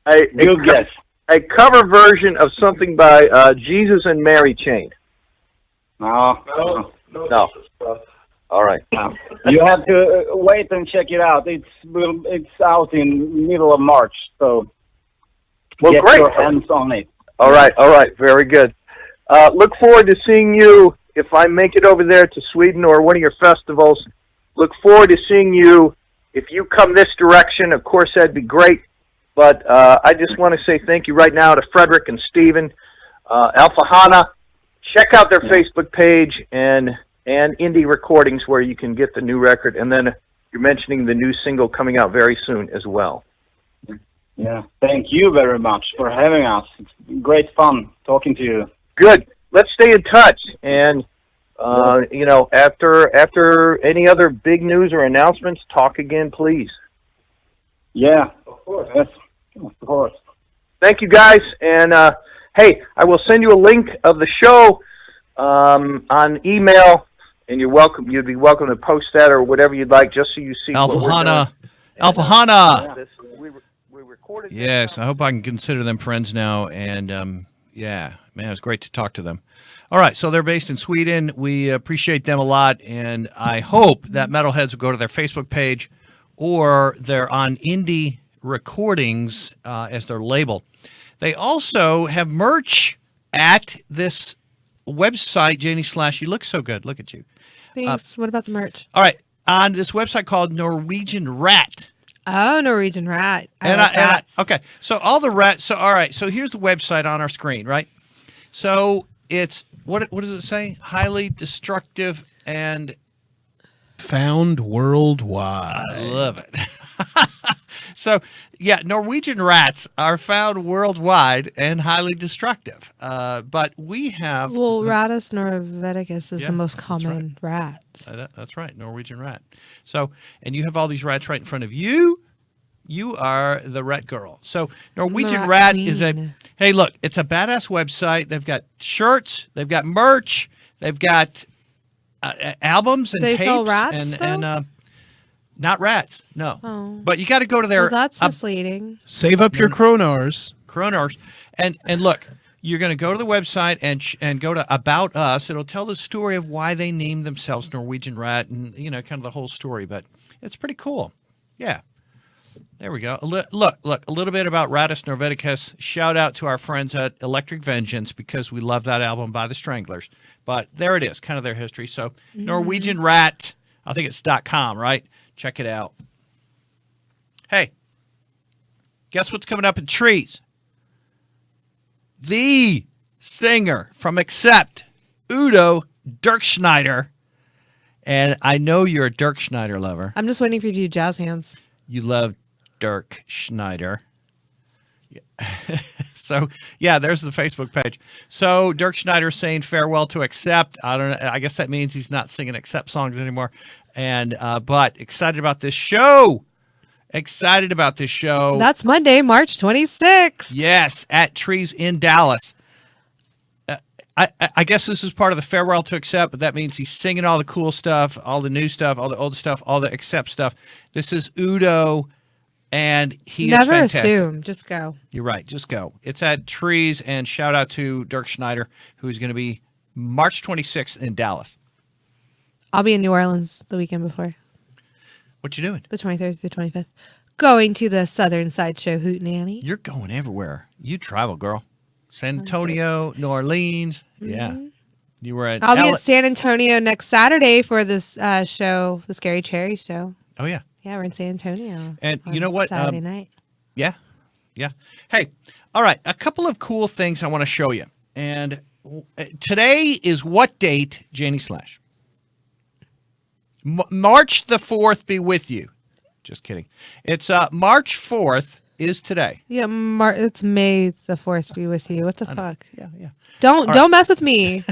Good guess. A cover version of something by Jesus and Mary Chain. No. All right. No. You have to wait and check it out. It's out in middle of March, so get great. your hands on it. All right. Very good. Look forward to seeing you if I make it over there to Sweden or one of your festivals. Look forward to seeing you. If you come this direction, of course, that'd be great. But I just want to say thank you right now to Fredrik and Stefan, Alfahanne. Check out their Facebook page and Indie Recordings where you can get the new record. And then you're mentioning the new single coming out very soon as well. Yeah, thank you very much for having us. It's great fun talking to you. Good. Let's stay in touch. And, after any other big news or announcements, talk again, please. Yeah, of course. Yes, of course. Thank you, guys. And, hey, I will send you a link of the show on email, and you'd be welcome to post that or whatever you'd like, just so you see Alfahanne. Alfahanne. We recorded. Yes, I hope I can consider them friends now. And yeah, man, it was great to talk to them. All right, so they're based in Sweden. We appreciate them a lot, and I hope that metalheads will go to their Facebook page or they're on Indie Recordings as their label. They also have merch at this website, Janie Slash. You look so good. Look at you. Thanks. What about the merch? All right, on this website called Norwegian Rat. Oh, Norwegian Rat. Rats. Okay, so all the rats. So all right, so here's the website on our screen, right? So it's what does it say? Highly destructive and found worldwide. I love it. So yeah, Norwegian rats are found worldwide and highly destructive. But we have Rattus norveticus is the most common rat. That's right, Norwegian rat. So, and you have all these rats right in front of you. You are the Rat Girl. So Norwegian Rat Rat Queen. is hey, look, it's a badass website. They've got shirts, they've got merch, they've got albums and They tapes. sell rats, and not rats, no. Oh. But you got to go to their Well, that's misleading. Save up your kronars. Kronars. And look, you're going to go to the website and go to About Us. It'll tell the story of why they named themselves Norwegian Rat and, kind of the whole story. But it's pretty cool. Yeah. There we go. Look, a little bit about Rattus Norveticus. Shout out to our friends at Electric Vengeance because we love that album by the Stranglers. But there it is, kind of their history. So Norwegian Rat, I think it's .com, right? Check it out. Hey, guess what's coming up in trees? The singer from Accept, Udo Dirkschneider. And I know you're a Dirk Schneider lover. I'm just waiting for you to do jazz hands. You love Dirk Schneider. Yeah. So, yeah, there's the Facebook page. So Dirk Schneider saying farewell to Accept. I don't know. I guess that means he's not singing Accept songs anymore. And but excited about this show. Excited about this show. That's Monday, March 26th. Yes, at Trees in Dallas. I guess this is part of the farewell to Accept, but that means he's singing all the cool stuff, all the new stuff, all the old stuff, all the Accept stuff. This is Udo, and he is Never fantastic. assume. Just go. You're right. Just go. It's at Trees, and shout out to Dirk Schneider, who's going to be March 26th in Dallas. I'll be in New Orleans the weekend before. What you doing? The 23rd through the 25th. Going to the Southern Sideshow Hootenanny. You're going everywhere. You travel, girl. San Antonio, New Orleans. Yeah. You were at I'll be at San Antonio next Saturday for this show, the Scary Cherry Show. Oh, yeah. Yeah, we're in San Antonio. And on you know what? Saturday night. Yeah. Yeah. Hey, all right. A couple of cool things I want to show you. And today is what date, Janie Slash? March the 4th be with you. Just kidding. It's March 4th is today. Yeah, it's May the 4th be with you. What the fuck? Yeah, yeah. Don't mess with me.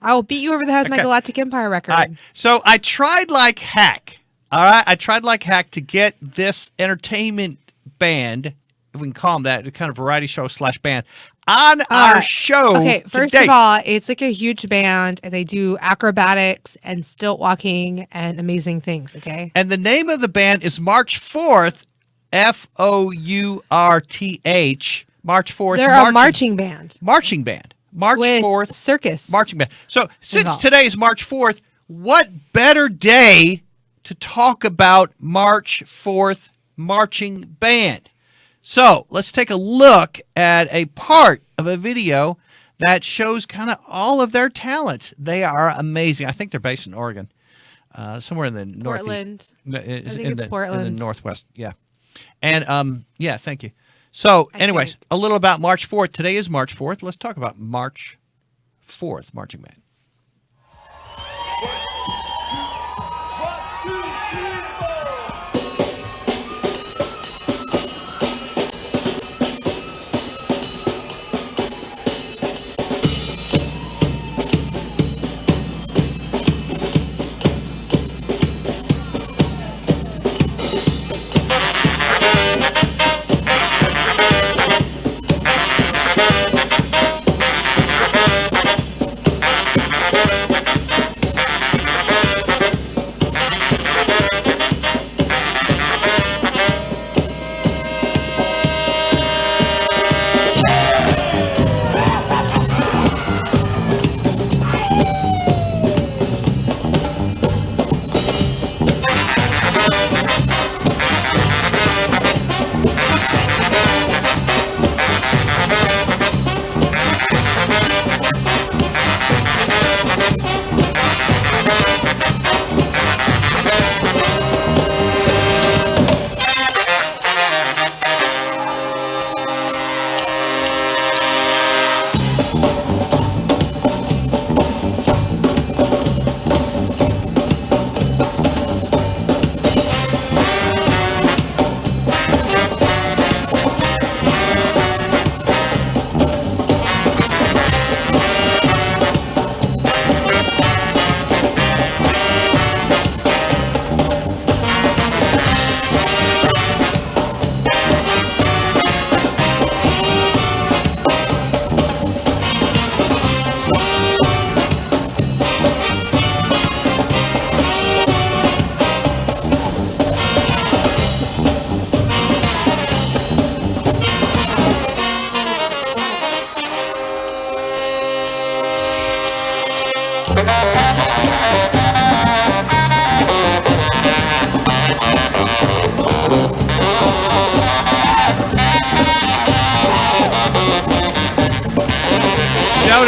I will beat you over the head with my Galactic Empire record. All right. So I tried like heck. All right. I tried like heck to get this entertainment band, if we can call them that, a kind of variety show / band, on our show. Okay, first today. of all, it's like a huge band, and they do acrobatics and stilt walking and amazing things. Okay, And the name of the band is March 4th, Fourth, March 4th. they're a marching band. Marching band. March with 4th. circus. Marching band. So since Involved. today is March 4th, what better day to talk about March 4th marching band? So let's take a look at a part of a video that shows kind of all of their talents. They are amazing. I think they're based in Oregon, somewhere in the Portland. northeast. I think it's Portland. In the northwest. Yeah. And yeah, thank you. So, anyways, a little about March 4th. Today is March 4th. Let's talk about March 4th marching band.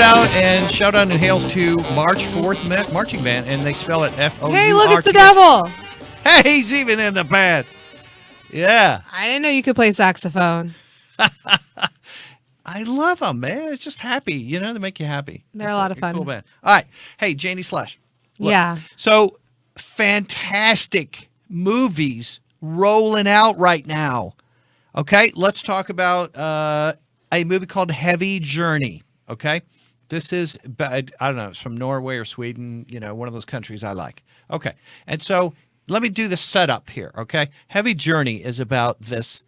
shout out and hails to March 4th marching band, and they spell it F-O-U-R-T. Hey, look, it's the devil. Hey, he's even in the band. Yeah. I didn't know you could play saxophone. I love them, man. It's just happy. You know, they make you happy. They're a lot of fun. Cool band. All right. Hey, Janie Slash. Look, yeah. So, fantastic movies rolling out right now. Okay, let's talk about a movie called Heavy Journey. Okay, this is, I don't know, it's from Norway or Sweden, you know, one of those countries I like. Okay, and so let me do the setup here. Okay, Heavy Journey is about this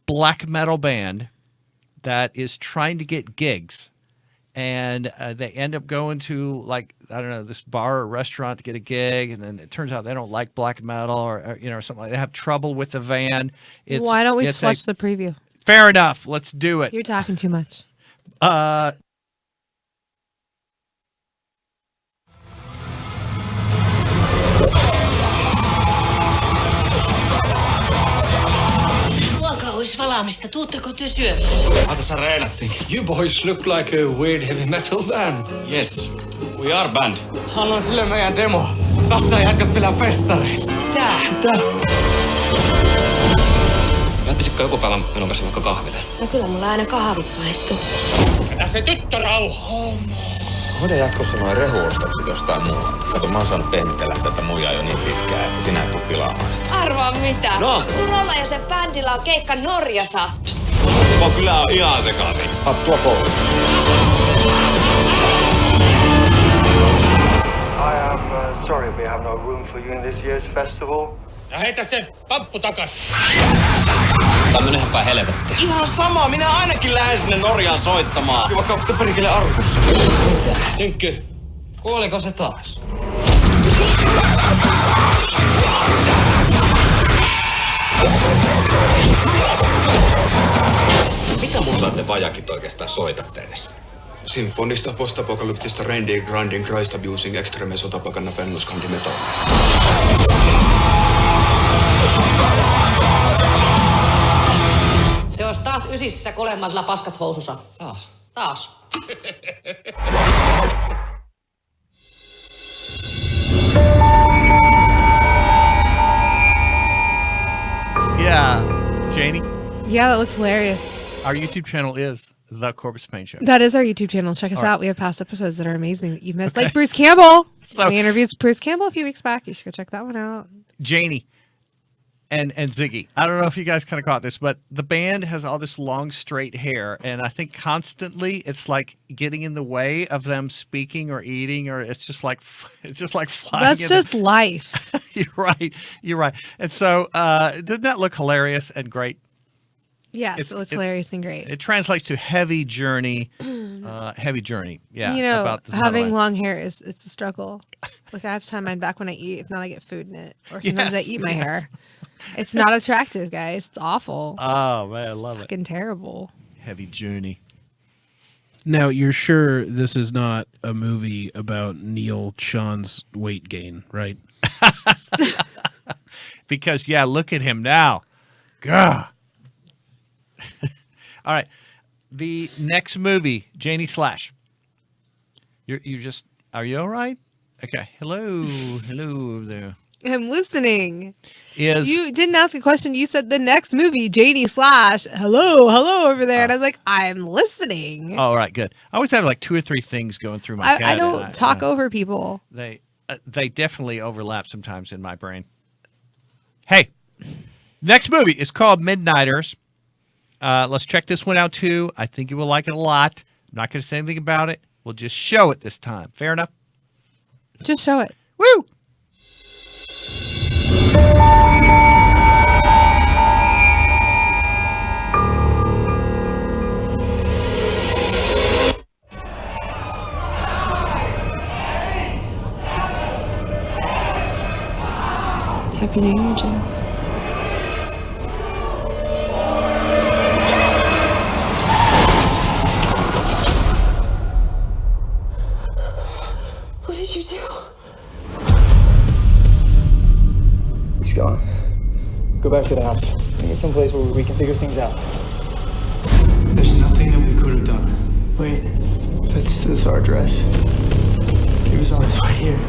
black metal band that is trying to get gigs, and they end up going to, like, I don't know, this bar or restaurant to get a gig, and then it turns out they don't like black metal, or you know, or something like that. They have trouble with the van. Why don't we just watch the preview? Fair enough. Let's do it. You're talking too much. Ruoka olisi valaamista. Tuutteko te syömään? Tässä reenattiinkin. You boys look like a weird heavy metal band. Yes, we are band. Annoin sille meidän demo. Tästä jätkät pelaa festareilla. Tää. Lähtisikö joku päivän minun kanssa vaikka kahville? No kyllä mulla aina kahvit maistuu. Jätä se tyttö rauha! Hoida jatkossa noin rehuostokset jostain muualta. Kato, mä oon saanut pehmitellä tätä muijaa jo niin pitkään, että sinä et tuu pilaamaan sitä. Arvaa mitä? No. Turolla ja sen bändillä on keikka Norjassa. Tuo kyllä on ihan sekaisin. Hattua kouluun. I am sorry we have no room for you in this year's festival. Ja heitä se pamppu takas! Tää on ihan päin helvettiä. Ihan sama, minä ainakin lähden sinne Norjaan soittamaan. Vaikka onko sitä perikele arkussa? Mitä? Tynkky, kuoliko se taas? Mitä musaa te vajakit oikeastaan soitatte edes? Sinfonista postapokalyptista Randy Grinding Christ Abusing Extreme Sotapakanna Fennus Candimetal. Se olisi taas ysissä kolemmasella paskat housussa. Taas. Yeah, Janie, Yeah, that looks hilarious. our YouTube channel is The Corpsepaint Show. That is our YouTube channel. Check us out. We have past episodes that are amazing that you've missed. Like Bruce Campbell. So- we interviewed Bruce Campbell a few weeks back. You should go check that one out. Janie and Ziggy. I don't know if you guys kind of caught this, but the band has all this long, straight hair, and I think constantly it's like getting in the way of them speaking or eating, or it's just like flying. That's in just life. You're right. And so, didn't that look hilarious and great? Yes, It's- it looks it- hilarious and great. It translates to Heavy Journey. Heavy Journey. Yeah. You know, about the having Thailand. long hair it's a struggle. Like I have to tie mine back when I eat. If not, I get food in it. Or sometimes I Yes, eat my yes. hair. It's not attractive, guys. It's awful. Oh man, I love it. Fucking terrible. Heavy Journey. Now, you're sure this is not a movie about Neil Sean's weight gain, right? Because look at him now. Gah. All right. The next movie, Janie Slash. Are you all right? Okay. Hello there. I'm listening. Is You didn't ask a question. You said the next movie, Janie Slash. Hello over there. And I'm like, I'm listening. oh, all right, good. I always have like two or three things going through my head. I and don't talk over people. They definitely overlap sometimes in my brain. Hey, next movie is called Midnighters. Let's check this one out too. I think you will like it a lot. I'm not going to say anything about it. We'll just show it this time. Fair enough? Just show it. Woo! Happy New Year, Jeff. What did you do? He's gone. Go back to the house and get someplace where we can figure things out. There's nothing that we could have done. Wait, that's to this our address. He was on his way here.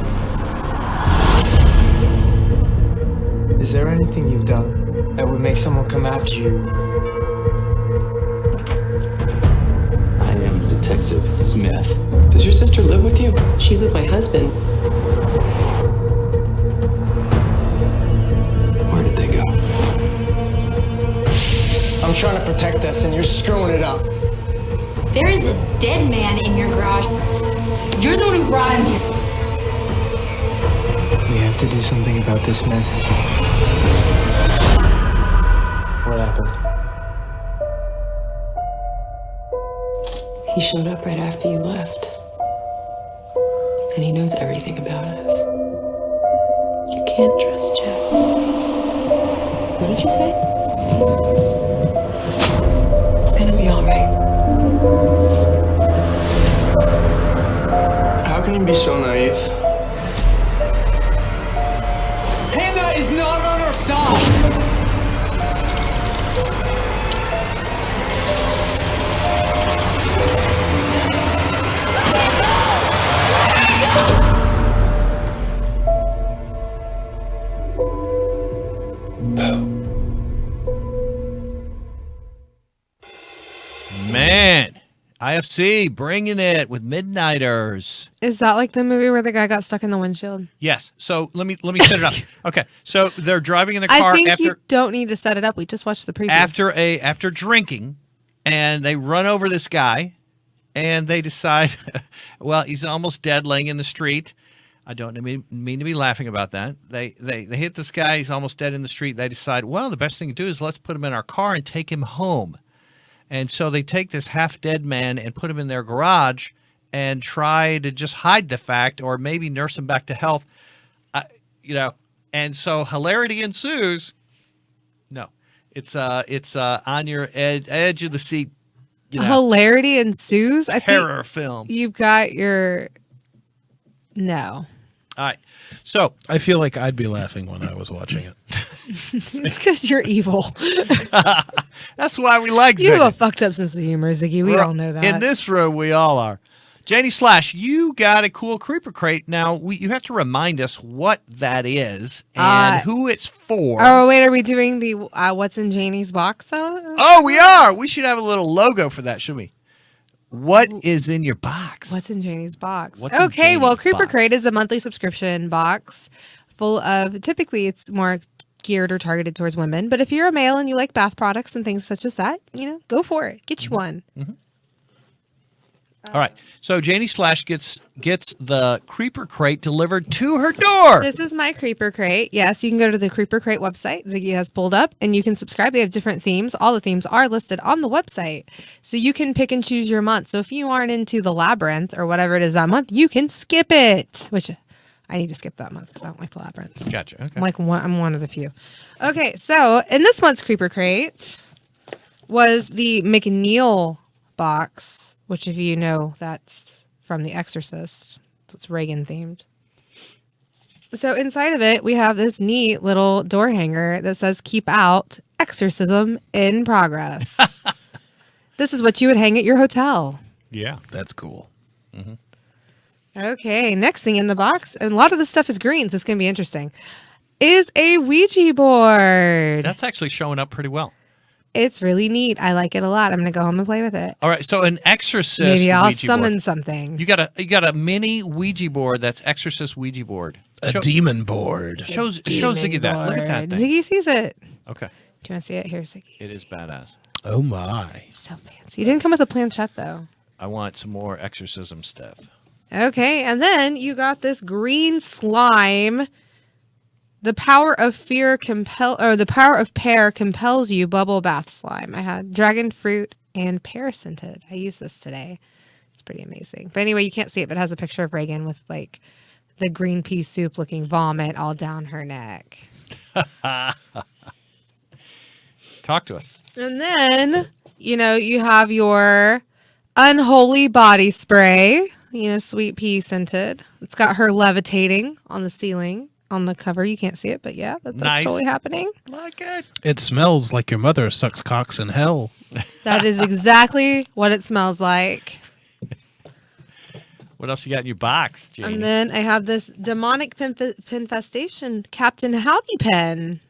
Is there anything you've done that would make someone come after you? I am Detective Smith. Does your sister live with you? She's with my husband. Where did they go? I'm trying to protect us and you're screwing it up. There is a dead man in your garage. You're the one who brought him here. We have to do something about this mess. What happened? He showed up right after you left. And he knows everything about us. You can't trust Jeff. What did you say? It's gonna be all right. How can you be so naive? Hannah is not on our side! Man, IFC bringing it with Midnighters. Is that like the movie where the guy got stuck in the windshield? Yes. So let me set it up. Okay. So they're driving in a car I think after you don't need to set it up. We just watched the preview. after drinking, and they run over this guy, and they decide, well, he's almost dead, laying in the street. I don't mean to be laughing about that. They hit this guy. He's almost dead in the street. They decide, well, the best thing to do is let's put him in our car and take him home. And so they take this half-dead man and put him in their garage and try to just hide the fact, or maybe nurse him back to health, And so hilarity ensues. No, it's on your edge of the seat. Hilarity ensues. Terror film. You've got your no. All right. So I feel like I'd be laughing when I was watching it. It's because you're evil. That's why we like Ziggy. You have a fucked up sense of humor, Ziggy. We all know that. In this room, we all are. Janie Slash, you got a cool creeper crate. Now, you have to remind us what that is and who it's for. Oh, wait. Are we doing the What's in Janie's box? Oh, we are. We should have a little logo for that, shouldn't we? What is in your box? What's in Janie's box? What's in Okay, Janie's well, Creeper box? Crate is a monthly subscription box full of, typically it's more geared or targeted towards women, but if you're a male and you like bath products and things such as that, go for it. Get you one. Mm-hmm. All right. So Janie Slash gets the Creeper Crate delivered to her door. This is my Creeper Crate. Yes, you can go to the Creeper Crate website. Ziggy has pulled up, and you can subscribe. They have different themes. All the themes are listed on the website. So you can pick and choose your month. So if you aren't into the Labyrinth or whatever it is that month, you can skip it, which I need to skip that month because I don't like the Labyrinth. Gotcha. Okay. I'm one of the few. Okay, so in this month's Creeper Crate was the McNeil box, which if you know, that's from The Exorcist. So it's Reagan themed. So inside of it, we have this neat little door hanger that says "Keep Out, Exorcism in Progress." This is what you would hang at your hotel. Yeah, that's cool. Mm-hmm. Okay, next thing in the box, and a lot of this stuff is green, so it's going to be interesting, is a Ouija board. That's actually showing up pretty well. It's really neat. I like it a lot. I'm going to go home and play with it. All right, so an Exorcist Maybe I'll Ouija summon board. something. You got a mini Ouija board that's Exorcist Ouija board. A demon board. Show Ziggy that. Look at that thing. Ziggy sees it. Okay. Do you want to see it? Here, Ziggy. It is badass. Oh my. So fancy. You didn't come with a planchette though. I want some more exorcism stuff. Okay, and then you got this green slime. The power of fear the power of pear compels you. Bubble bath slime. I had dragon fruit and pear scented. I used this today. It's pretty amazing. But anyway, you can't see it, but it has a picture of Reagan with like the green pea soup looking vomit all down her neck. Talk to us. And then, you have your unholy body spray, sweet pea scented. It's got her levitating on the ceiling. On the cover, you can't see it, but yeah, that's Nice. totally happening. Like it. It smells like your mother sucks cocks in hell. That is exactly what it smells like. What else you got in your box, Janie? And then I have this demonic pinfestation Captain Howdy pen.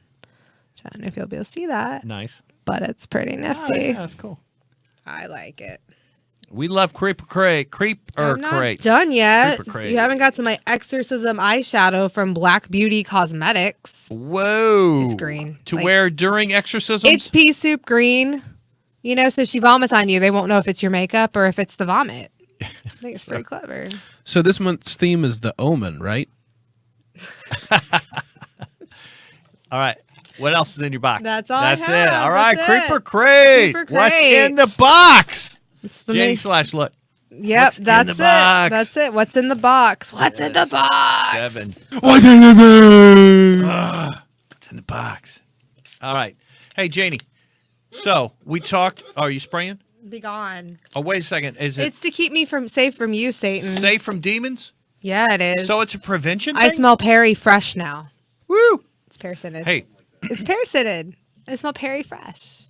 I don't know if you'll be able to see that. Nice. But it's pretty nifty. Yeah, that's cool. I like it. We love creeper crate. I'm not done yet. Creeper crate. You haven't got to my exorcism eyeshadow from Black Beauty Cosmetics. Whoa. It's green. To wear during exorcisms? It's pea soup green. You know, so if she vomits on you, they won't know if it's your makeup or if it's the vomit. I think it's very clever. So this month's theme is The Omen, right? All right. What else is in your box? That's all That's I have. it. All right. That's Creeper it. crate. Creeper What's crate. in the box? It's the Janie main- Slash, look. Yep, What's that's in the it. box? That's it. What's in the box? What's in the box? 7. What's in the box? What's in the box? All right. Hey, Janie. So we talked. Are you spraying? Be gone. Oh, wait a second. Is it It's to keep me safe from you, Satan. safe from demons? Yeah, it is. So it's a prevention I thing? smell Perry fresh now. Woo! It's parasited. Hey. It's parasited. I smell Perry fresh.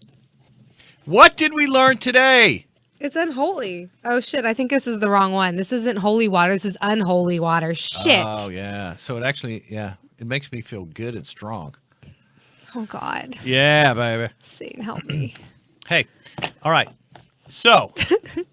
What did we learn today? It's unholy. Oh shit! I think this is the wrong one. This isn't holy water. This is unholy water. Shit. Oh, yeah. So it actually, it makes me feel good and strong. Oh God. Yeah, baby. Satan, help me. Hey, all right. So, Zig,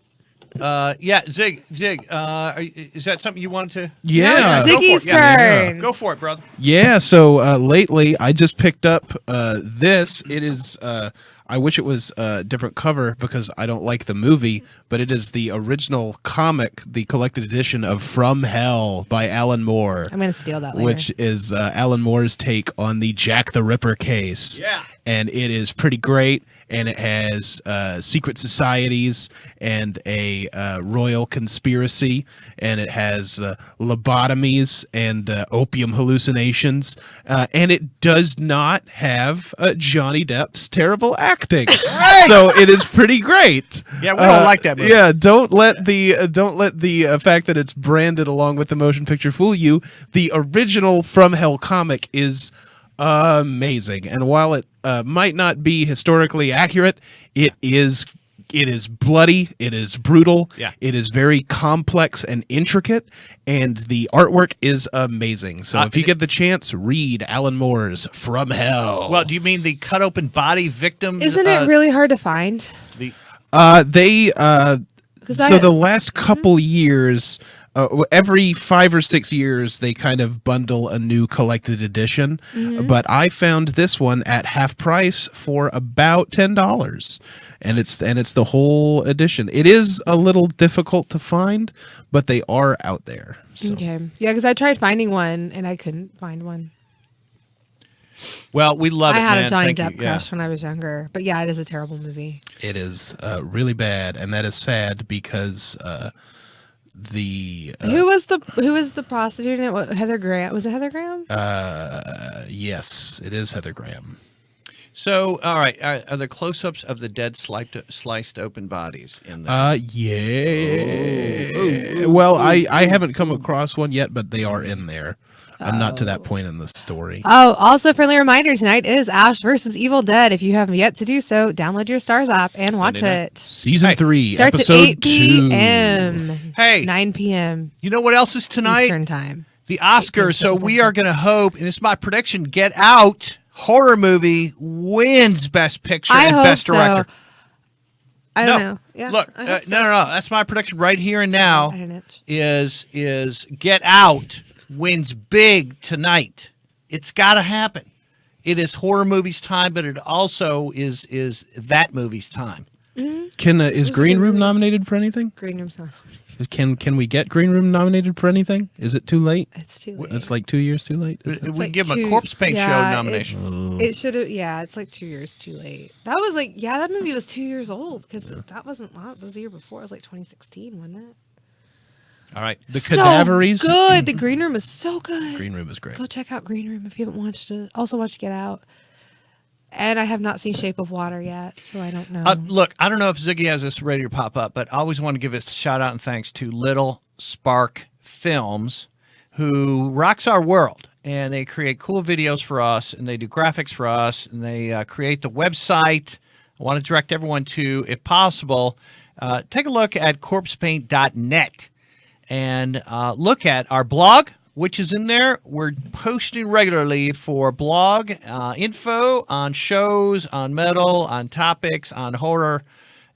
is that something you wanted to? Yeah. No, it's Ziggy's turn. Go for it, brother. Yeah, so lately I just picked up this. It is, I wish it was a different cover because I don't like the movie, but it is the original comic, the collected edition of From Hell by Alan Moore. I'm going to steal that later. Which is Alan Moore's take on the Jack the Ripper case. Yeah. And it is pretty great. And it has secret societies and a royal conspiracy. And it has lobotomies and opium hallucinations. And it does not have Johnny Depp's terrible acting. So it is pretty great. Yeah, we don't like that movie. Yeah, don't let the fact that it's branded along with the motion picture fool you. The original From Hell comic is amazing, and while it might not be historically accurate, it is bloody, it is brutal, it is very complex and intricate, and the artwork is amazing. So if you get the chance, read Alan Moore's From Hell. Well, do you mean the cut open body victim? Isn't it really hard to find? The the last couple years, every 5 or 6 years, they kind of bundle a new collected edition. Mhm. But I found this one at half price for about $10, and it's the whole edition. It is a little difficult to find, but they are out there. So. Okay. Yeah, because I tried finding one and I couldn't find one. Well, we love I it, had man. a Johnny Thank Depp you. Yeah. crush when I was younger, but yeah, it is a terrible movie. It is really bad, and that is sad because who was the prostitute in it? What, Heather Graham? Was it Heather Graham? Yes, it is Heather Graham. So, all right, are there close-ups of the dead sliced open bodies in there? Yeah. Well, I haven't come across one yet, but they are in there. I'm not to that point in the story. Oh, also friendly reminder, tonight is Ash versus Evil Dead. If you haven't yet to do so, download your Stars app and watch it. Season 3, Starts episode at 8 2. p.m. Hey. 9 p.m. You know what else is tonight? Eastern time. The Oscars. So we are going to hope, and it's my prediction, Get Out, horror movie, wins Best Picture I and hope Best so. Director. I don't know. Yeah, Look, I hope so. no. That's my prediction right here and now. I don't itch. Is Get Out wins big tonight. It's got to happen. It is horror movies time, but it also is that movie's time. Can is Green Room nominated for anything? Green Room's not. Can we get Green Room nominated for anything? Is it too late? It's too late. It's like 2 years too late. We Is it? can give them a Corpsepaint show nomination. It should have. Yeah, it's like 2 years too late. That was like, that movie was 2 years old because that wasn't. That was the year before. It was like 2016, wasn't it? All right. The Cadaveries. So good. The Green Room is so good. Green Room is great. Go check out Green Room if you haven't watched it. Also watch Get Out. And I have not seen Shape of Water yet, so I don't know. Look, I don't know if Ziggy has this ready to pop up, but I always want to give a shout out and thanks to Little Spark Films, who rocks our world. And they create cool videos for us, and they do graphics for us, and they create the website. I want to direct everyone to, if possible, take a look at corpsepaint.net. and look at our blog, which is in there. We're posting regularly for blog info on shows, on metal, on topics, on horror.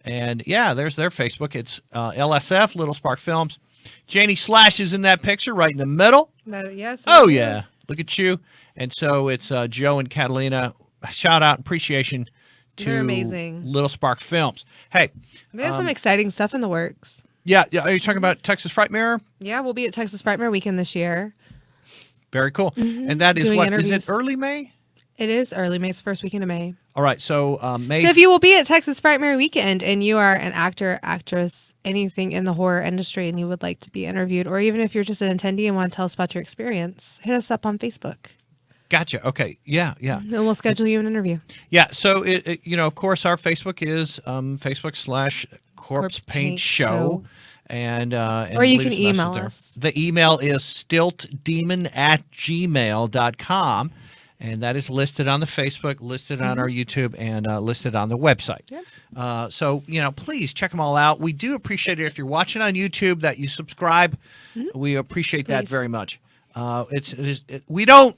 And yeah, there's their Facebook. It's LSF, Little Spark Films. Janie Slash is in that picture right in the middle. Yes. Oh, yeah. Look at you. And so it's Joe and Catalina. Shout out and appreciation to They're amazing. Little Spark Films. Hey. We have some exciting stuff in the works. Yeah. Are you talking about Texas Frightmare? Yeah, we'll be at Texas Frightmare Weekend this year. Very cool. Mm-hmm. And that is Doing what? interviews. Is it early May? It is early May. It's the first weekend of May. All right. So May. So if you will be at Texas Frightmare Weekend and you are an actor, actress, anything in the horror industry, and you would like to be interviewed, or even if you're just an attendee and want to tell us about your experience, hit us up on Facebook. Gotcha. Okay. Yeah. And we'll schedule you an interview. Yeah. So, of course, our Facebook is Facebook/Corpsepaint Show. And or you can email us. The email is stiltdemon@gmail.com. And that is listed on the Facebook, listed on our YouTube, and listed on the website. Yep. So, please check them all out. We do appreciate it if you're watching on YouTube that you subscribe. Mm-hmm. We appreciate that very much. We don't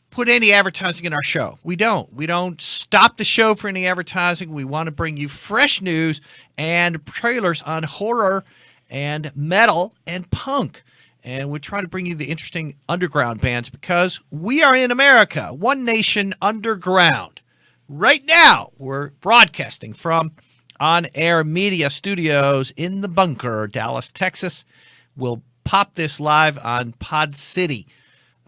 put any advertising in our show. We don't stop the show for any advertising. We want to bring you fresh news and trailers on horror and metal and punk. And we try to bring you the interesting underground bands because we are in America, one nation underground. Right now, we're broadcasting from On Air Media Studios in the Bunker, Dallas, Texas. We'll pop this live on Pod City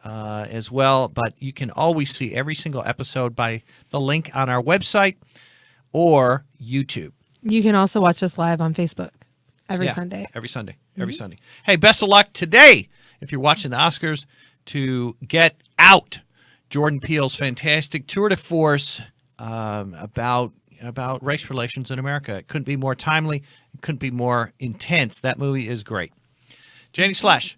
as well, but you can always see every single episode by the link on our website or YouTube. You can also watch us live on Facebook every Sunday. Every Sunday. Every Sunday. Hey, best of luck today, if you're watching the Oscars, to Get Out, Jordan Peele's fantastic tour de force about race relations in America. It couldn't be more timely. It couldn't be more intense. That movie is great. Janie Slash.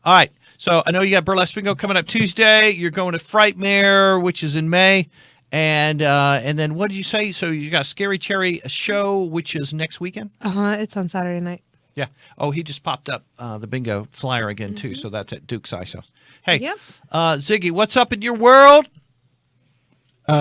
All right. So I know you got Burlesque Bingo coming up Tuesday. You're going to Frightmare, which is in May. And then what did you say? So you got Scary Cherry show, which is next weekend? It's on Saturday night. Yeah. Oh, he just popped up the bingo flyer again, too. So that's at Duke's Ice House. Hey, Ziggy, what's up in your world?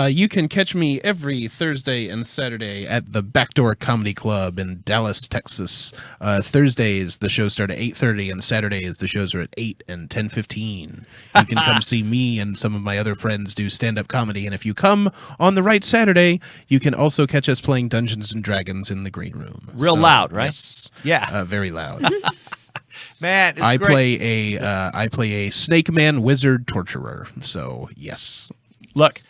You can catch me every Thursday and Saturday at the Backdoor Comedy Club in Dallas, Texas. Thursdays, the shows start at 8:30, and Saturdays, the shows are at 8 and 10:15. You can come see me and some of my other friends do stand-up comedy, and if you come on the right Saturday, you can also catch us playing Dungeons & Dragons in the green room. Real loud, right? Yes. Yeah. Very loud. Man, it's I great. I play a Snake Man Wizard Torturer, so yes. Look.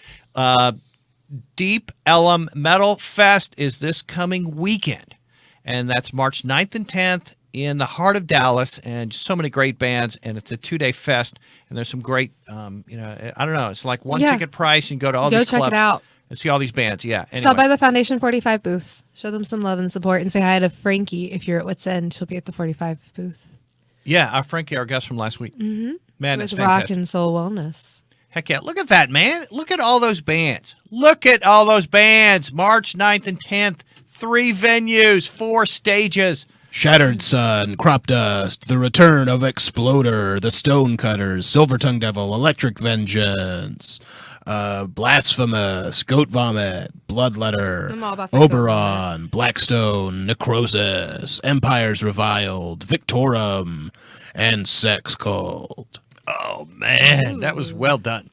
Deep Ellum Metal Fest is this coming weekend, and that's March 9th and 10th in the heart of Dallas, and so many great bands, and it's a 2-day fest, and there's some great, I don't know, it's like one ticket price, and go to all these clubs. Go check it out. And see all these bands, yeah. Anyway. Stop by the Foundation 45 booth. Show them some love and support, and say hi to Frankie if you're at Wits End. She'll be at the 45 booth. Yeah, Frankie, our guest from last week. Mm-hmm. Man, it's fantastic. Rock and Soul Wellness. Heck yeah. Look at that, man. Look at all those bands. Look at all those bands. March 9th and 10th. 3 venues, 4 stages. Shattered Sun, Crop Dust, The Return of Exploder, The Stonecutters, Silver Tongue Devil, Electric Vengeance, Blasphemous, Goat Vomit, Bloodletter, Oberon, Blackstone, Necrosis, Empires Reviled, Victorum, and Sex Cult. Oh, man, that was well done.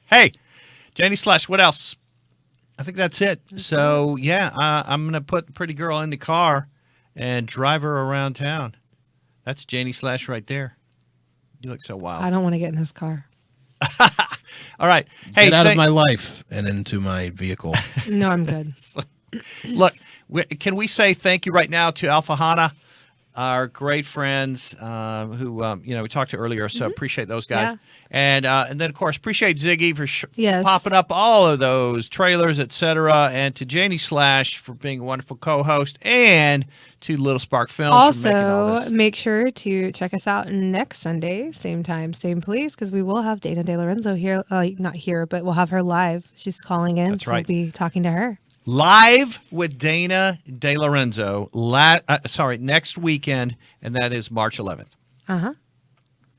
Hey, Janie Slash, what else? I think that's it. So, yeah, I'm going to put the pretty girl in the car and drive her around town. That's Janie Slash right there. You look so wild. I don't want to get in his car. All right. Hey, get out of my life and into my vehicle. No, I'm good. Look, can we say thank you right now to Alfahanne, our great friends who we talked to earlier, so appreciate those guys. Yeah. And then, of course, appreciate Ziggy for popping up all of those trailers, etc., and to Janie Slash for being a wonderful co-host, and to Little Spark Films for making all Also, this. make sure to check us out next Sunday, same time, same place, because we will have Dana De Lorenzo here. Not here, but we'll have her live. She's calling in, That's so right. we'll be talking to her. Live with Dana De Lorenzo, next weekend, and that is March 11th. Uh-huh.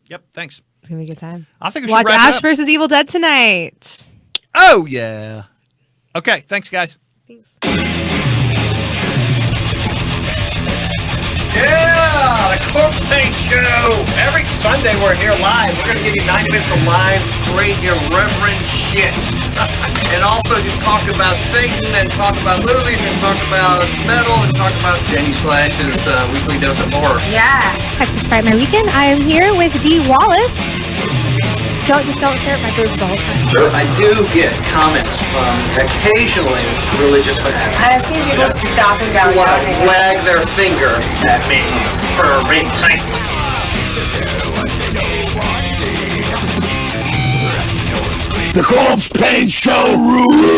Yep, thanks. It's going to be a good time. I think we should watch wrap it Ash up. vs. Evil Dead tonight. Oh, yeah. Okay, thanks, guys. Thanks. Yeah, the Corpsepaint Show. Every Sunday we're here live. We're going to give you 90 minutes of live, great, irreverent shit. And also just talk about Satan and talk about movies and talk about metal and talk about Janie Slash's weekly dose of horror. Yeah. Texas Fright My Weekend. I am here with Dee Wallace. Don't stare at my boobs all the time. Sure, I do get comments from occasionally religious fanatics. I've seen people stop and go, wag their finger at me for a ring tight. The Corpsepaint Show rules!